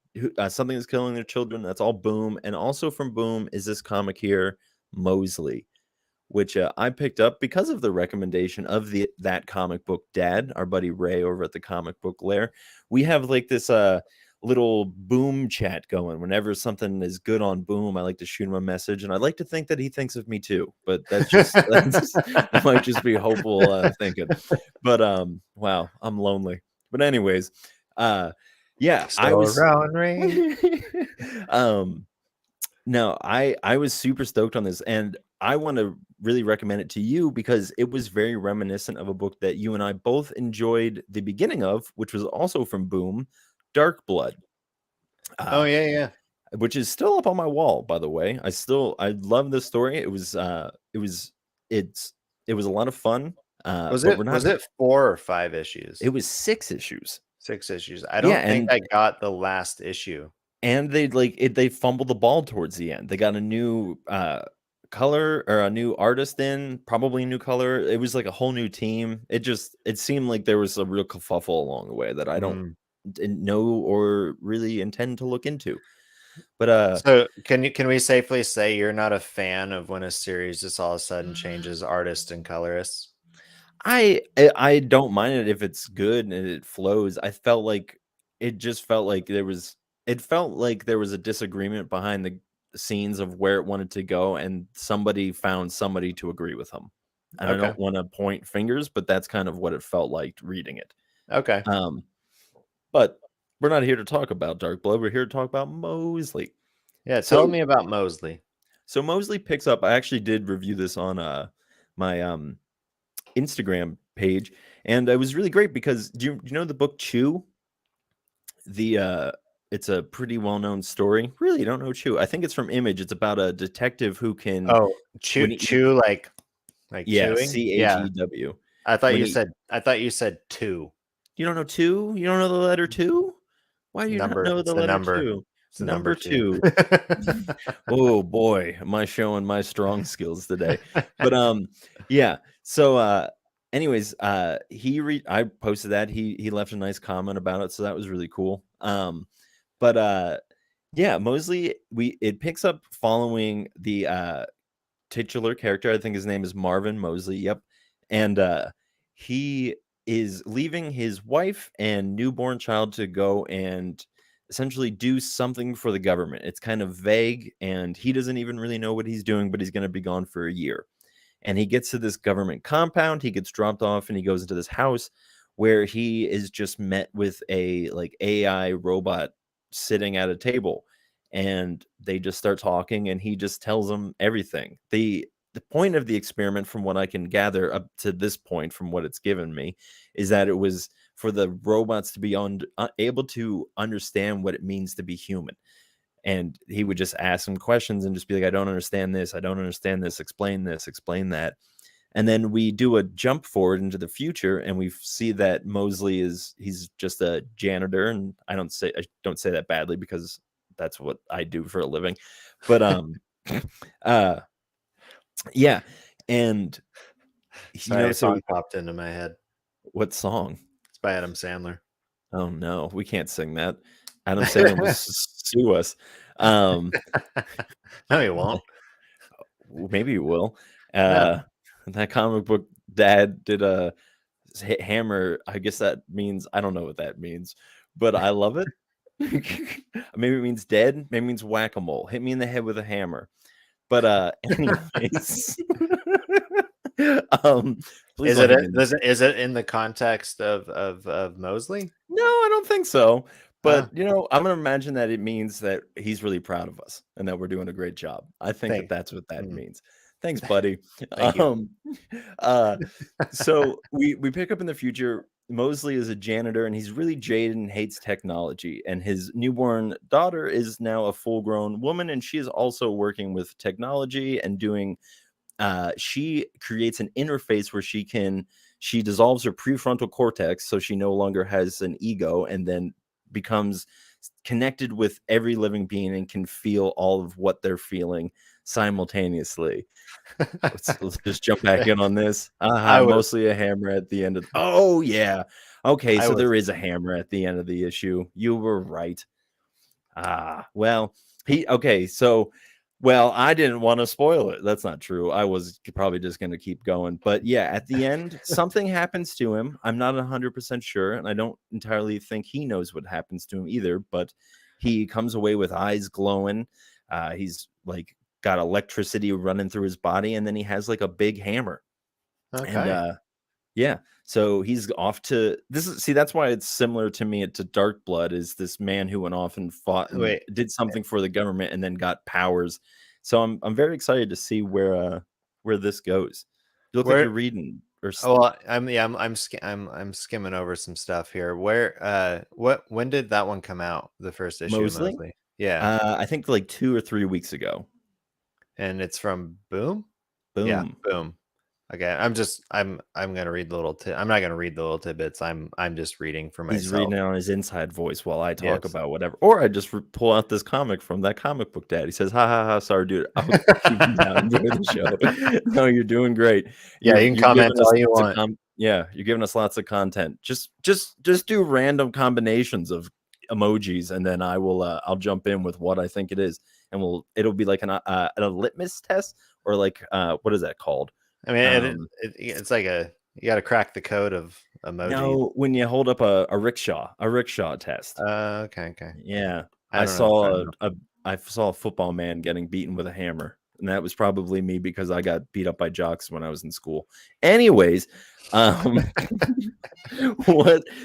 Something is Killing Their Children. That's all Boom. And also from Boom is this comic here, Mosely, which I picked up because of the recommendation of that comic book dad, our buddy Ray over at the Comic Book Lair. We have like this little Boom chat going. Whenever something is good on Boom, I like to shoot him a message, and I like to think that he thinks of me too. But that might just be hopeful thinking. But wow, I'm lonely. But anyways, yeah, I was around rain. No, I was super stoked on this, and I want to really recommend it to you because it was very reminiscent of a book that you and I both enjoyed the beginning of, which was also from Boom, Dark Blood. Oh yeah. Which is still up on my wall, by the way. I love this story. It was a lot of fun. Was it 4 or 5 issues? It was 6 issues. 6 issues. I don't think I got the last issue. And they fumbled the ball towards the end. They got a new color or a new artist in, probably a new color. It was like a whole new team. It seemed like there was a real kerfuffle along the way that I didn't know or really intend to look into. But so can we safely say you're not a fan of when a series just all of a sudden changes artists and colorists? I don't mind it if it's good and it flows. It felt like there was a disagreement behind the scenes of where it wanted to go, and somebody found somebody to agree with them. And I don't want to point fingers, but that's kind of what it felt like reading it. Okay. But we're not here to talk about Dark Blood. We're here to talk about Mosely. Yeah, tell me about Mosely. So Mosely picks up. I actually did review this on my Instagram page, and it was really great because do you know the book Chew? It's a pretty well-known story. Really, you don't know Chew. I think it's from Image. It's about a detective who can chew like chewing? CHEW. I thought you said 2. You don't know 2? You don't know the letter 2? Why do you not know the letter 2? It's number 2. Oh boy, am I showing my strong skills today. But yeah. So anyways, I posted that. He left a nice comment about it, so that was really cool. But yeah, Mosely, it picks up following the titular character. I think his name is Marvin Mosely. Yep. And he is leaving his wife and newborn child to go and essentially do something for the government. It's kind of vague, and he doesn't even really know what he's doing, but he's going to be gone for a year. And he gets to this government compound, he gets dropped off, and he goes into this house where he is just met with a like AI robot sitting at a table, and they just start talking, and he just tells them everything. The point of the experiment, from what I can gather up to this point from what it's given me, is that it was for the robots to be able to understand what it means to be human. And he would just ask him questions and just be like, I don't understand this, I don't understand this, explain this, explain that. And then we do a jump forward into the future, and we see that Mosely he's just a janitor. And I don't say that badly, because that's what I do for a living. But uh yeah. And Sorry, a so song popped into my head. what song? It's by Adam Sandler. Oh no, we can't sing that. Adam Sandler will sue us. No, he won't. Maybe you will. No. That comic book dad did a hit hammer. I guess that means, I don't know what that means, but I love it. Maybe it means dead. Maybe it means whack-a-mole. Hit me in the head with a hammer. But anyways, please let him in. Is it in the context of Mosely? No, I don't think so. But I'm gonna imagine that it means that he's really proud of us and that we're doing a great job. I think that that's what that means. Thanks, buddy. Thank you. So we pick up in the future. Mosely is a janitor, and he's really jaded and hates technology. And his newborn daughter is now a full-grown woman, and she is also working with technology and doing. She creates an interface where she dissolves her prefrontal cortex, so she no longer has an ego, and then becomes connected with every living being and can feel all of what they're feeling simultaneously. Let's just jump back in on this. Mostly a hammer at the end of. Oh yeah, okay. So there is a hammer at the end of the issue. You were right. Well, I didn't want to spoil it. That's not true. I was probably just going to keep going. But yeah, at the end, something happens to him. I'm not 100% sure, and I don't entirely think he knows what happens to him either. But he comes away with eyes glowing. He's like got electricity running through his body, and then he has like a big hammer. Okay. And yeah, so he's off to that's why it's similar to me to Dark Blood, is this man who went off and fought and did something for the government and then got powers. So I'm very excited to see where this goes. You look like you're reading I'm skimming over some stuff here. When did that one come out? The first issue of Mosely? Yeah. I think like 2 or 3 weeks ago. And it's from Boom? Boom. Yeah, Boom. Okay, I'm gonna read the little. I'm not gonna read the little tidbits. I'm just reading for myself. He's reading it on his inside voice while I talk about whatever, or I just pull out this comic from that comic book dad. He says, "Ha ha ha! Sorry, dude. I'll keep him down. Enjoy the show." No, you're doing great. Yeah, you can comment all you want. Yeah, you're giving us lots of content. Just do random combinations of emojis, and then I'll jump in with what I think it is, and it'll be like a litmus test, or like what is that called? I mean, it's like you got to crack the code of emoji. No, when you hold up a rickshaw test. Okay. Yeah, I saw a football man getting beaten with a hammer, and that was probably me because I got beat up by jocks when I was in school. Anyways,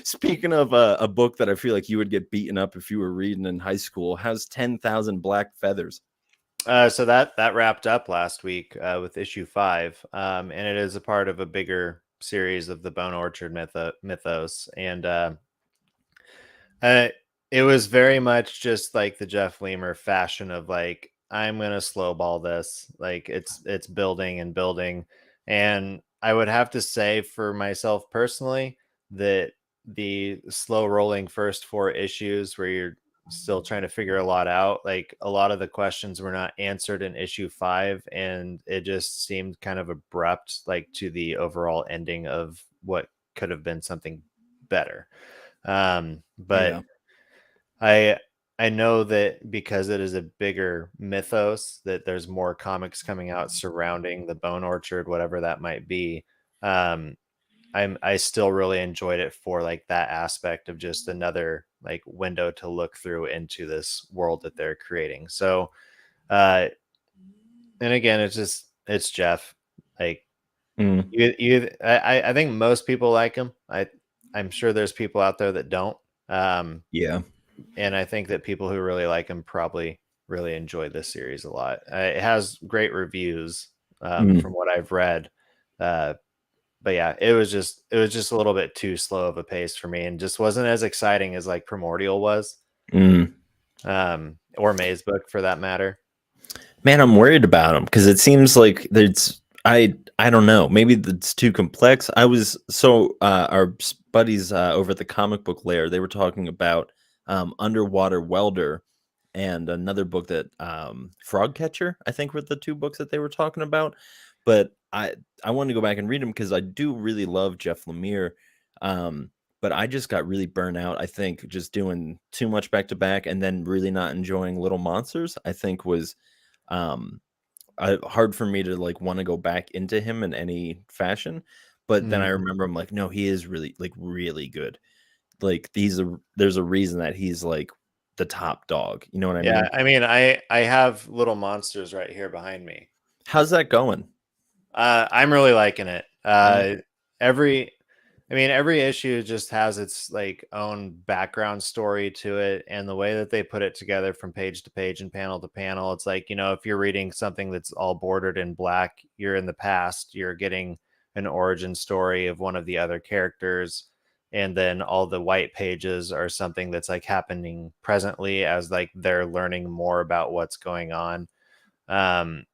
speaking of a book that I feel like you would get beaten up if you were reading in high school, how's 10,000 Black Feathers? So that wrapped up last week with issue 5, and it is a part of a bigger series of the Bone Orchard mythos, and it was very much just like the Jeff Lemire fashion of like, I'm gonna slow ball this, like it's building and building, and I would have to say for myself personally that the slow rolling first 4 issues where you're still trying to figure a lot out, like a lot of the questions were not answered in issue 5, and it just seemed kind of abrupt, like to the overall ending of what could have been something better. But I know that because it is a bigger mythos, that there's more comics coming out surrounding the Bone Orchard, whatever that might be. Um, I still really enjoyed it for like that aspect of just another like window to look through into this world that they're creating. So, uh, and again, it's Jeff. Like Mm, I think most people like him. I'm sure there's people out there that don't. Um, yeah. and I think that people who really like him probably really enjoy this series a lot. It has great reviews from Mm, what I've read. Uh, but yeah, it was just a little bit too slow of a pace for me, and just wasn't as exciting as like Primordial was, mm. or Maze Book for that matter. Man, I'm worried about him because it seems like there's I don't know. Maybe it's too complex. I was so our buddies over at the comic book lair, they were talking about Underwater Welder and another book that Frog Catcher, I think were the two books that they were talking about. But I wanted to go back and read them because I do really love Jeff Lemire. Um, but I just got really burnt out. I think just doing too much back to back and then really not enjoying Little Monsters, I think was um hard for me to like want to go back into him in any fashion. But then I Mm. remember I'm like, no, he is really like really good. Like there's a reason that he's like the top dog. You know what I Yeah, mean? I mean, I have Little Monsters right here behind me. How's that going? I'm really liking it. Yeah. Every, I mean, every issue just has its like own background story to it, and the way that they put it together from page to page and panel to panel, it's like, if you're reading something that's all bordered in black, you're in the past, you're getting an origin story of one of the other characters, and then all the white pages are something that's like happening presently as like they're learning more about what's going on. Um,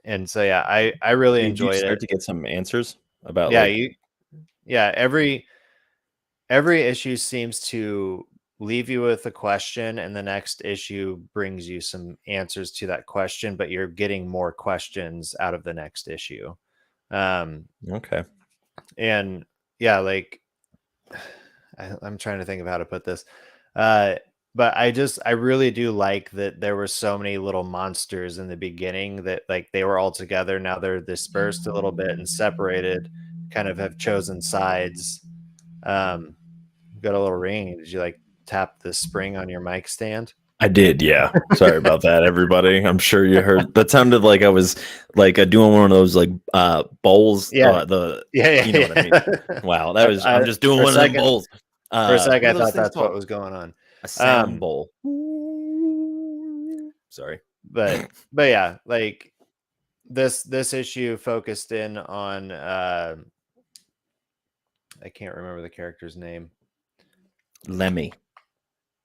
and so yeah, I really Do you enjoyed start it. to get some answers about Yeah, like yeah, every issue seems to leave you with a question, and the next issue brings you some answers to that question, but you're getting more questions out of the next issue. Um, okay. and yeah, like I'm trying to think of how to put this. Uh, but I really do like that there were so many little monsters in the beginning that like they were all together. Now they're dispersed a little bit and separated, kind of have chosen sides. Um, got a little ringing. Did you like tap the spring on your mic stand? I did, yeah. Sorry about that, everybody. I'm sure you heard that sounded like I was like doing one of those like bowls. Yeah, The yeah, you know what I mean. yeah. yeah. Wow, that was I'm just doing For a one of them second, bowls. What I are those thought things that's what called? was going on. A sound Um, bowl. Sorry. but yeah, like this issue focused in on I can't remember the character's name. Lemmy.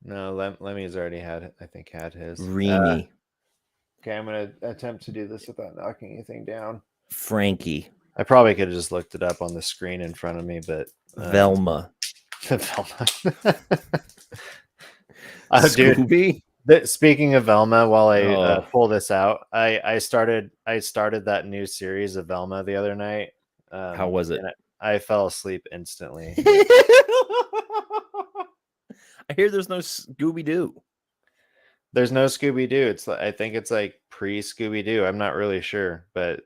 No, Lemmy's already I think had his. Reamy. Okay, I'm gonna attempt to do this without knocking anything down. Frankie. I probably could have just looked it up on the screen in front of me, but Velma. Velma. Dude, Scooby. speaking of Velma, while I Oh, pull this out, I started that new series of Velma the other night, how was it? and I fell asleep instantly. I hear there's no Scooby Doo. There's no Scooby Doo. I think it's like pre Scooby Doo. I'm not really sure, but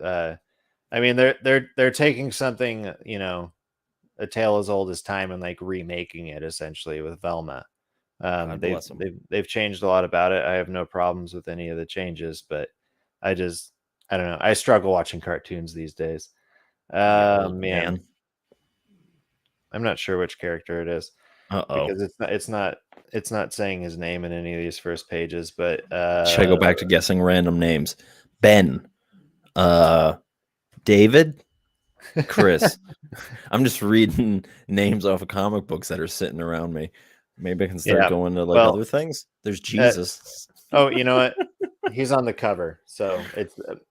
I mean they're taking something, a tale as old as time, and like remaking it essentially with Velma. God bless them. They've changed a lot about it. I have no problems with any of the changes, but I just I don't know. I struggle watching cartoons these days. You old Man, man. I'm not sure which character it is Uh-oh. because it's not saying his name in any of these first pages, but Should I go back to guessing random names? Ben. Uh David? Chris. I'm just reading names off of comic books that are sitting around me. Maybe I can start yeah. going to like Well, other things. There's uh, Jesus. oh, you know what? He's on the cover, so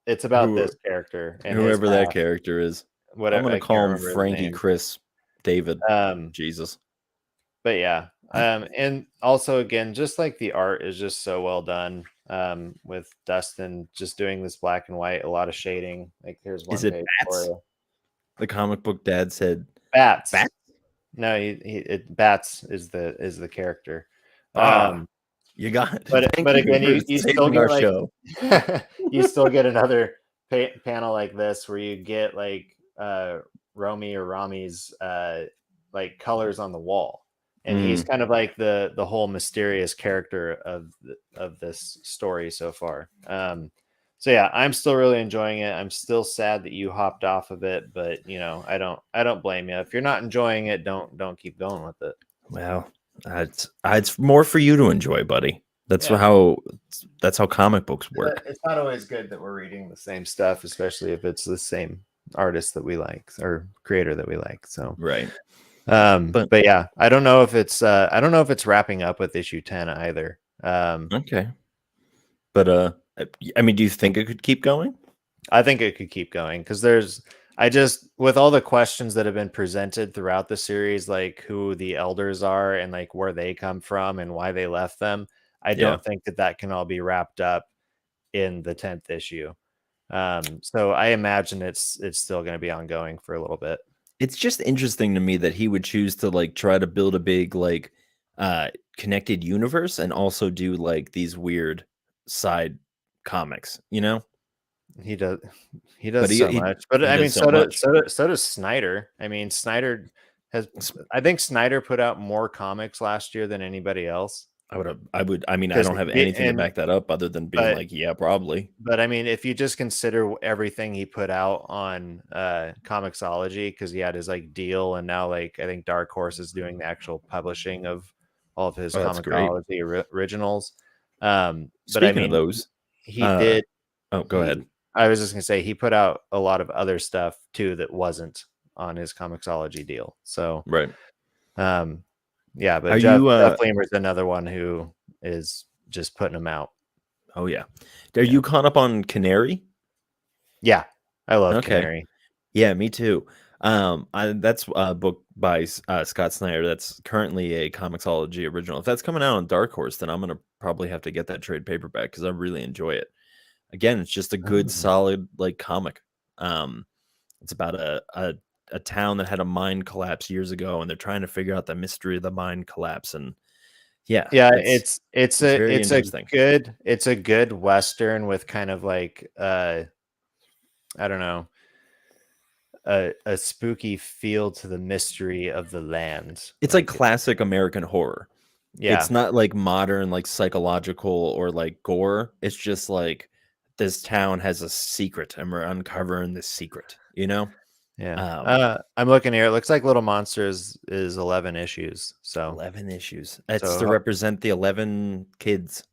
it's about Who this character and his whoever that past. character is. I'm Whatever, gonna I can't call him remember his Frankie name. Chris David. Um, Jesus. but yeah, and also again, just like the art is just so well done. With Dustin just doing this black and white, a lot of shading. Like here's Is one it page for bats? you. The comic book dad said Bats. bats? No, Bats is the character. Ah, Um, You got. But Thank you again, for you still saving our get like show. you still get another panel like this where you get like Romy or Rami's like colors on the wall, and he's kind of like the whole mysterious character of this story so far. So yeah, I'm still really enjoying it. I'm still sad that you hopped off of it, but you know, I don't blame you. If you're not enjoying it, don't keep going with it. Well, it's more for you to enjoy, buddy. That's Yeah. how comic books work. It's not always good that we're reading the same stuff, especially if it's the same artist that we like or creator that we like. So, Right. But but yeah, I don't know if it's wrapping up with issue 10 either. okay. But I mean, do you think it could keep going? I think it could keep going because I just, with all the questions that have been presented throughout the series, like who the elders are and like where they come from and why they left them, I Yeah. don't think that can all be wrapped up in the 10th issue. So I imagine it's still going to be ongoing for a little bit. It's just interesting to me that he would choose to like try to build a big like connected universe and also do like these weird side comics, you know? He does But so much. But he I mean, does so much. so does Snyder. I mean, Snyder has I think Snyder put out more comics last year than anybody else. I mean, I Because don't have anything to back that up other than being but like, yeah, probably. but I mean, if you just consider everything he put out on Comixology, because he had his like deal, and now like I think Dark Horse is doing the actual publishing of all of his Oh, that's great. Comixology originals. But I Speaking of mean, those, he did. oh, go ahead. I was just gonna say he put out a lot of other stuff too that wasn't on his Comixology deal. So, Right. yeah, but Are Jeff you Lemmer's another one who is just putting them out. oh yeah. Are you caught up on Canary? Yeah, I love Okay. Canary. Yeah, me too. That's a book by Scott Snyder. That's currently a Comixology original. If that's coming out on Dark Horse, then I'm gonna probably have to get that trade paperback because I really enjoy it. Again, it's just a good, solid like comic. It's about a town that had a mine collapse years ago, and they're trying to figure out the mystery of the mine collapse. And yeah, it's very interesting. It's a good Western with kind of like I don't know, a spooky feel to the mystery of the land. It's like classic American horror. Yeah. It's not like modern, like psychological or like gore. It's just like this town has a secret and we're uncovering this secret, you know? Yeah. I'm looking here. It looks like Little Monsters is 11 issues. So 11 issues. That's So to represent the 11 kids.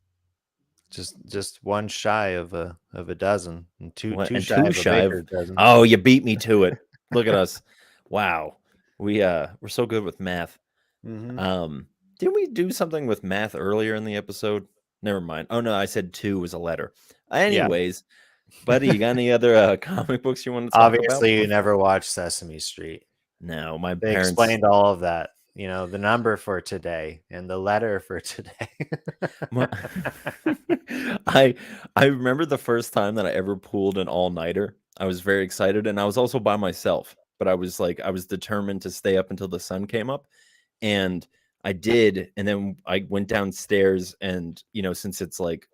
just one shy of a dozen, and two And shy two of a shy of. baker's dozen. Oh, you beat me to it. Look at us. Wow. We're so good with math. Didn't we do something with math earlier in the episode? Never mind. Oh no, I said 2 was a letter. Anyways, buddy, you got any other comic books you want to talk about? Obviously, you never watched Sesame Street. No, my They parents explained all of that. You know, the number for today and the letter for today. I remember the first time that I ever pulled an all-nighter. I was very excited, and I was also by myself, but I was determined to stay up until the sun came up, and I did, and then I went downstairs and, since it's like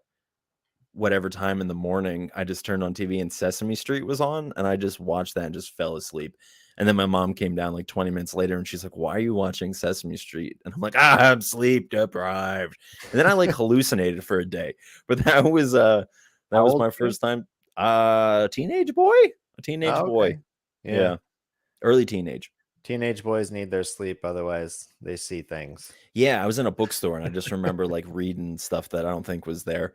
whatever time in the morning, I just turned on TV and Sesame Street was on, and I just watched that and just fell asleep. And then my mom came down like 20 minutes later and she's like, "Why are you watching Sesame Street?" And I'm like, "I'm sleep deprived." And then I like hallucinated for a day. But that was my first time. Teenage boy? A teenage boy. Yeah. Early teenage. Teenage boys need their sleep, otherwise they see things. Yeah, I was in a bookstore and I just remember like reading stuff that I don't think was there.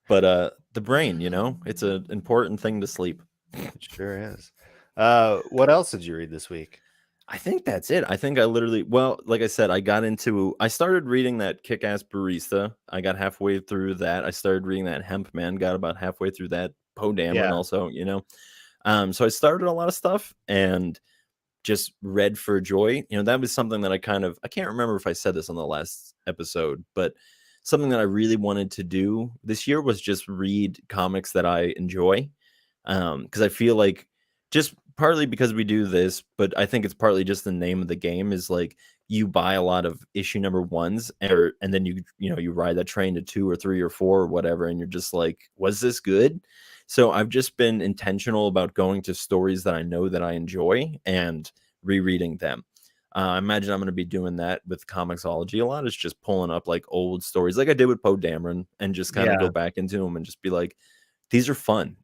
But the brain, it's an important thing to sleep. It sure is. What else did you read this week? I think that's it. I think like I said, I started reading that Kick-Ass Barista. I got halfway through that. I started reading that Hemp Man, got about halfway through that. Poe Dameron also, so I started a lot of stuff and just read for joy. That was something that I can't remember if I said this on the last episode, but something that I really wanted to do this year was just read comics that I enjoy. Because I feel like just partly because we do this, but I think it's partly just the name of the game is like you buy a lot of issue number ones, and then you ride that train to 2 or 3 or 4 or whatever, and you're just like, was this good? So I've just been intentional about going to stories that I know that I enjoy and rereading them. I imagine I'm going to be doing that with Comixology a lot. Is just pulling up like old stories, like I did with Poe Dameron, and just kind of go back into them and just be like, these are fun.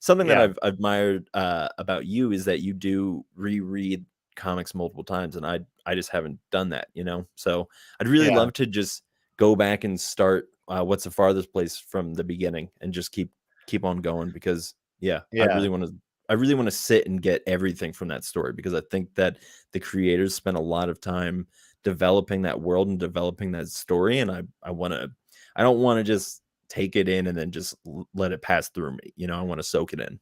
Something that Yeah. I've admired about you is that you do reread comics multiple times, and I just haven't done that. So I'd really Yeah. love to just go back and start What's the Farthest Place from the beginning and just keep on going, because I Yeah. really want to sit and get everything from that story, because I think that the creators spent a lot of time developing that world and developing that story, and I don't want to just take it in and then just let it pass through me. I want to soak it in.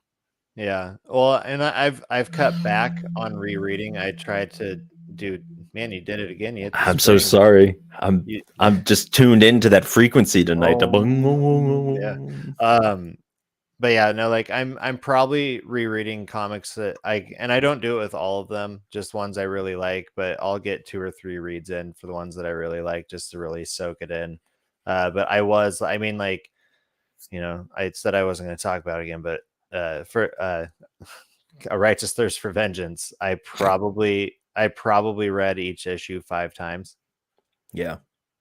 Yeah. Well, and I've cut back on rereading. I tried to do. Man, you did it again. You hit the I'm so spring. sorry. You, I'm just tuned into that frequency tonight. yeah. But yeah, no, like I'm probably rereading comics that I don't do it with all of them, just ones I really like, but I'll get 2 or 3 reads in for the ones that I really like just to really soak it in. But I mean, like, I said I wasn't going to talk about it again, but for A Righteous Thirst for Vengeance, I probably read each issue 5 times. Yeah,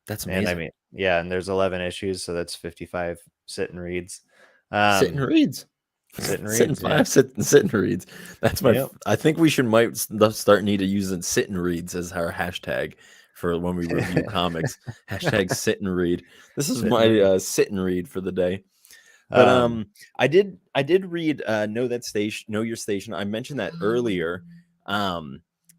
that's And I amazing. mean, yeah, and there's 11 issues, so that's 55 sit and reads. Sit and reads. Sit and Sit and reads, yeah. sit and reads. That's Yep. I think we might start need to use sit and reads as our hashtag for when we review comics. Hashtag sit and read. This is Sit and read. my sit and read for the day. But Um, I did read Know Your Station. I mentioned that earlier.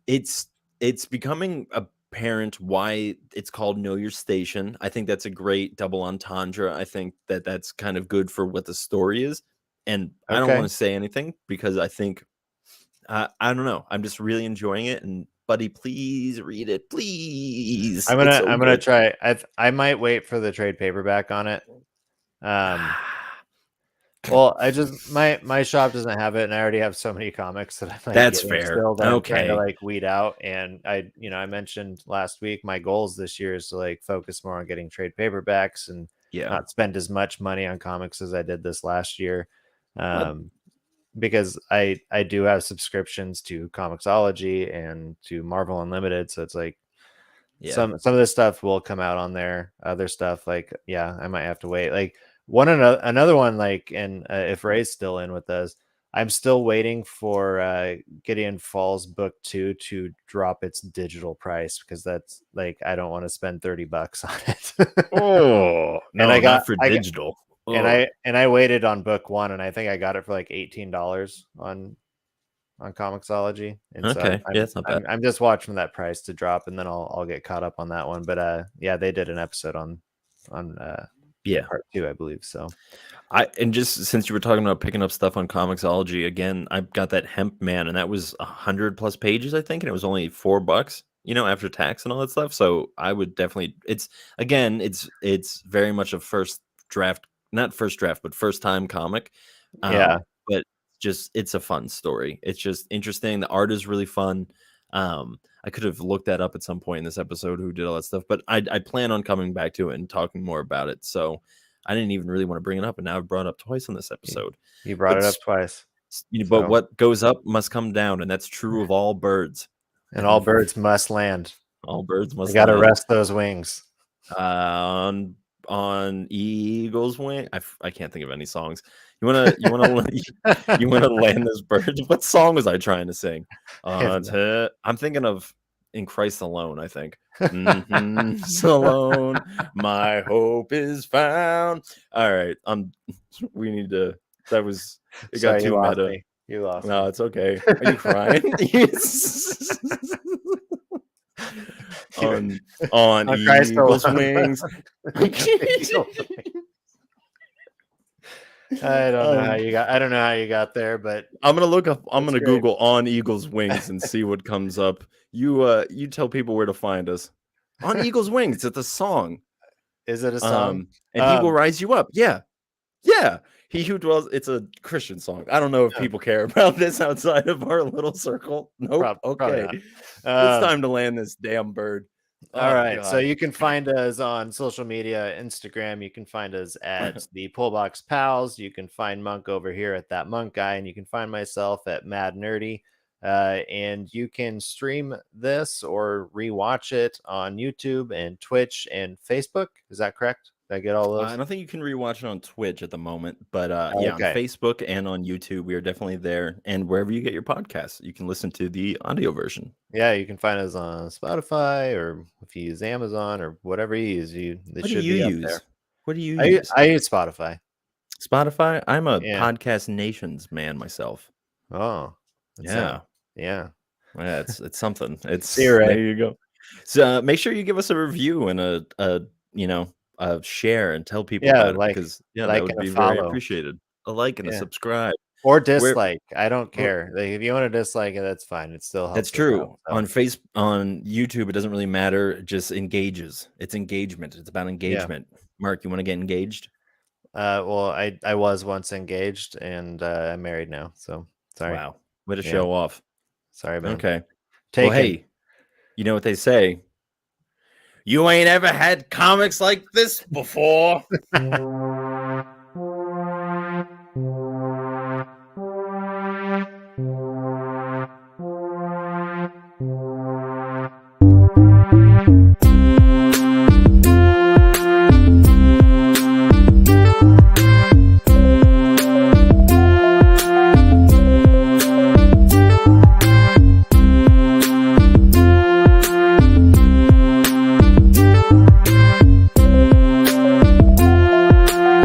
It's becoming apparent why it's called Know Your Station. I think that's a great double entendre. I think that that's kind of good for what the story is. And I don't want okay. to say anything because I think I don't know. I'm just really enjoying it. And buddy, please read it, please. I'm It's gonna so I'm gonna good. try. I might wait for the trade paperback on it. Um, well, my shop doesn't have it, and I already have so many comics that I'm like That's getting fair. still that I'm trying to Okay. like weed out. And I mentioned last week my goals this year is to like focus more on getting trade paperbacks and Yeah. not spend as much money on comics as I did this last year. But Because I do have subscriptions to Comixology and to Marvel Unlimited, so it's like yeah. some of this stuff will come out on there. Other stuff, like, yeah, I might have to wait. Like another one, like, and if Ray's still in with us, I'm still waiting for Gideon Falls book 2 to drop its digital price, because that's like I don't want to spend $30 on it. Oh, and no, not for digital. Oh, I waited on book 1, and I think I got it for like $18 on Comixology, and so okay. Yeah, it's not bad. I'm just watching that price to drop, and then I'll get caught up on that one. But yeah, they did an episode on Yeah. part 2, I believe. So And just since you were talking about picking up stuff on Comixology again, I've got that Hemp Man, and that was 100 plus pages, I think, and it was only $4, after tax and all that stuff. So I would definitely. It's very much a first draft, not first draft, but first time comic. yeah, But just it's a fun story. It's just interesting. The art is really fun. I could have looked that up at some point in this episode who did all that stuff, but I plan on coming back to it and talking more about it. So I didn't even really want to bring it up, and now I've brought it up twice on this you, episode. you brought But it up twice. but So, what goes up must come down, and that's true of all birds. and all birds must land. All birds They must got to land. rest those wings. On Eagle's Wing. I can't think of any songs. You wanna land this bird. What song was I trying to sing? I'm thinking of In Christ Alone. I think. Alone, my hope is found. All right, we need to. That was it. Got Sorry, you too lost meta. me. You lost No, me. it's okay. Are you crying? on On Christ eagle's alone. wings. I don't know how you got there, but I'm gonna it's great. Google On Eagle's Wings and see what comes up. You tell people where to find us. On Eagle's Wings, it's a song. Is it a song? And he will rise you up. Yeah. He who dwells. It's a Christian song. I don't know if people care about this outside of our little circle. Nope. Probably Okay. not. It's time to land this damn bird. All Oh, right. So God. you can find us on social media, Instagram. You can find us at the pullboxpals. You can find Monk over here at that Monk guy, and you can find myself at Mad Nerdy. And you can stream this or rewatch it on YouTube and Twitch and Facebook. Is that correct? Did I get all those? I don't think you can rewatch it on Twitch at the moment, but yeah, on Okay. Facebook and on YouTube, we are definitely there. And wherever you get your podcasts, you can listen to the audio version. Yeah, you can find us on Spotify, or if you use Amazon or whatever you use, it What do should you be up use? there. What do you use? I use Spotify. Spotify? I'm a Yeah. Podcast Nations man myself. Oh, Yeah. yeah. Yeah, it's something. It's See you, Ray. there you go. So make sure you give us a review and a share and tell people about it, because that would and a be very follow. appreciated. A like and a Yeah. subscribe. Or dislike. I don't care. Like, if you want to dislike it, that's fine. It still helps. That's us true. out, so. On YouTube, it doesn't really matter. It just engages. It's engagement. It's about engagement. Mark, you want to get engaged? Well, I was once engaged, and I'm married now. So sorry. Wow. Way to show off. Sorry, man. Okay. Taken. Well, hey, you know what they say? You ain't ever had comics like this before.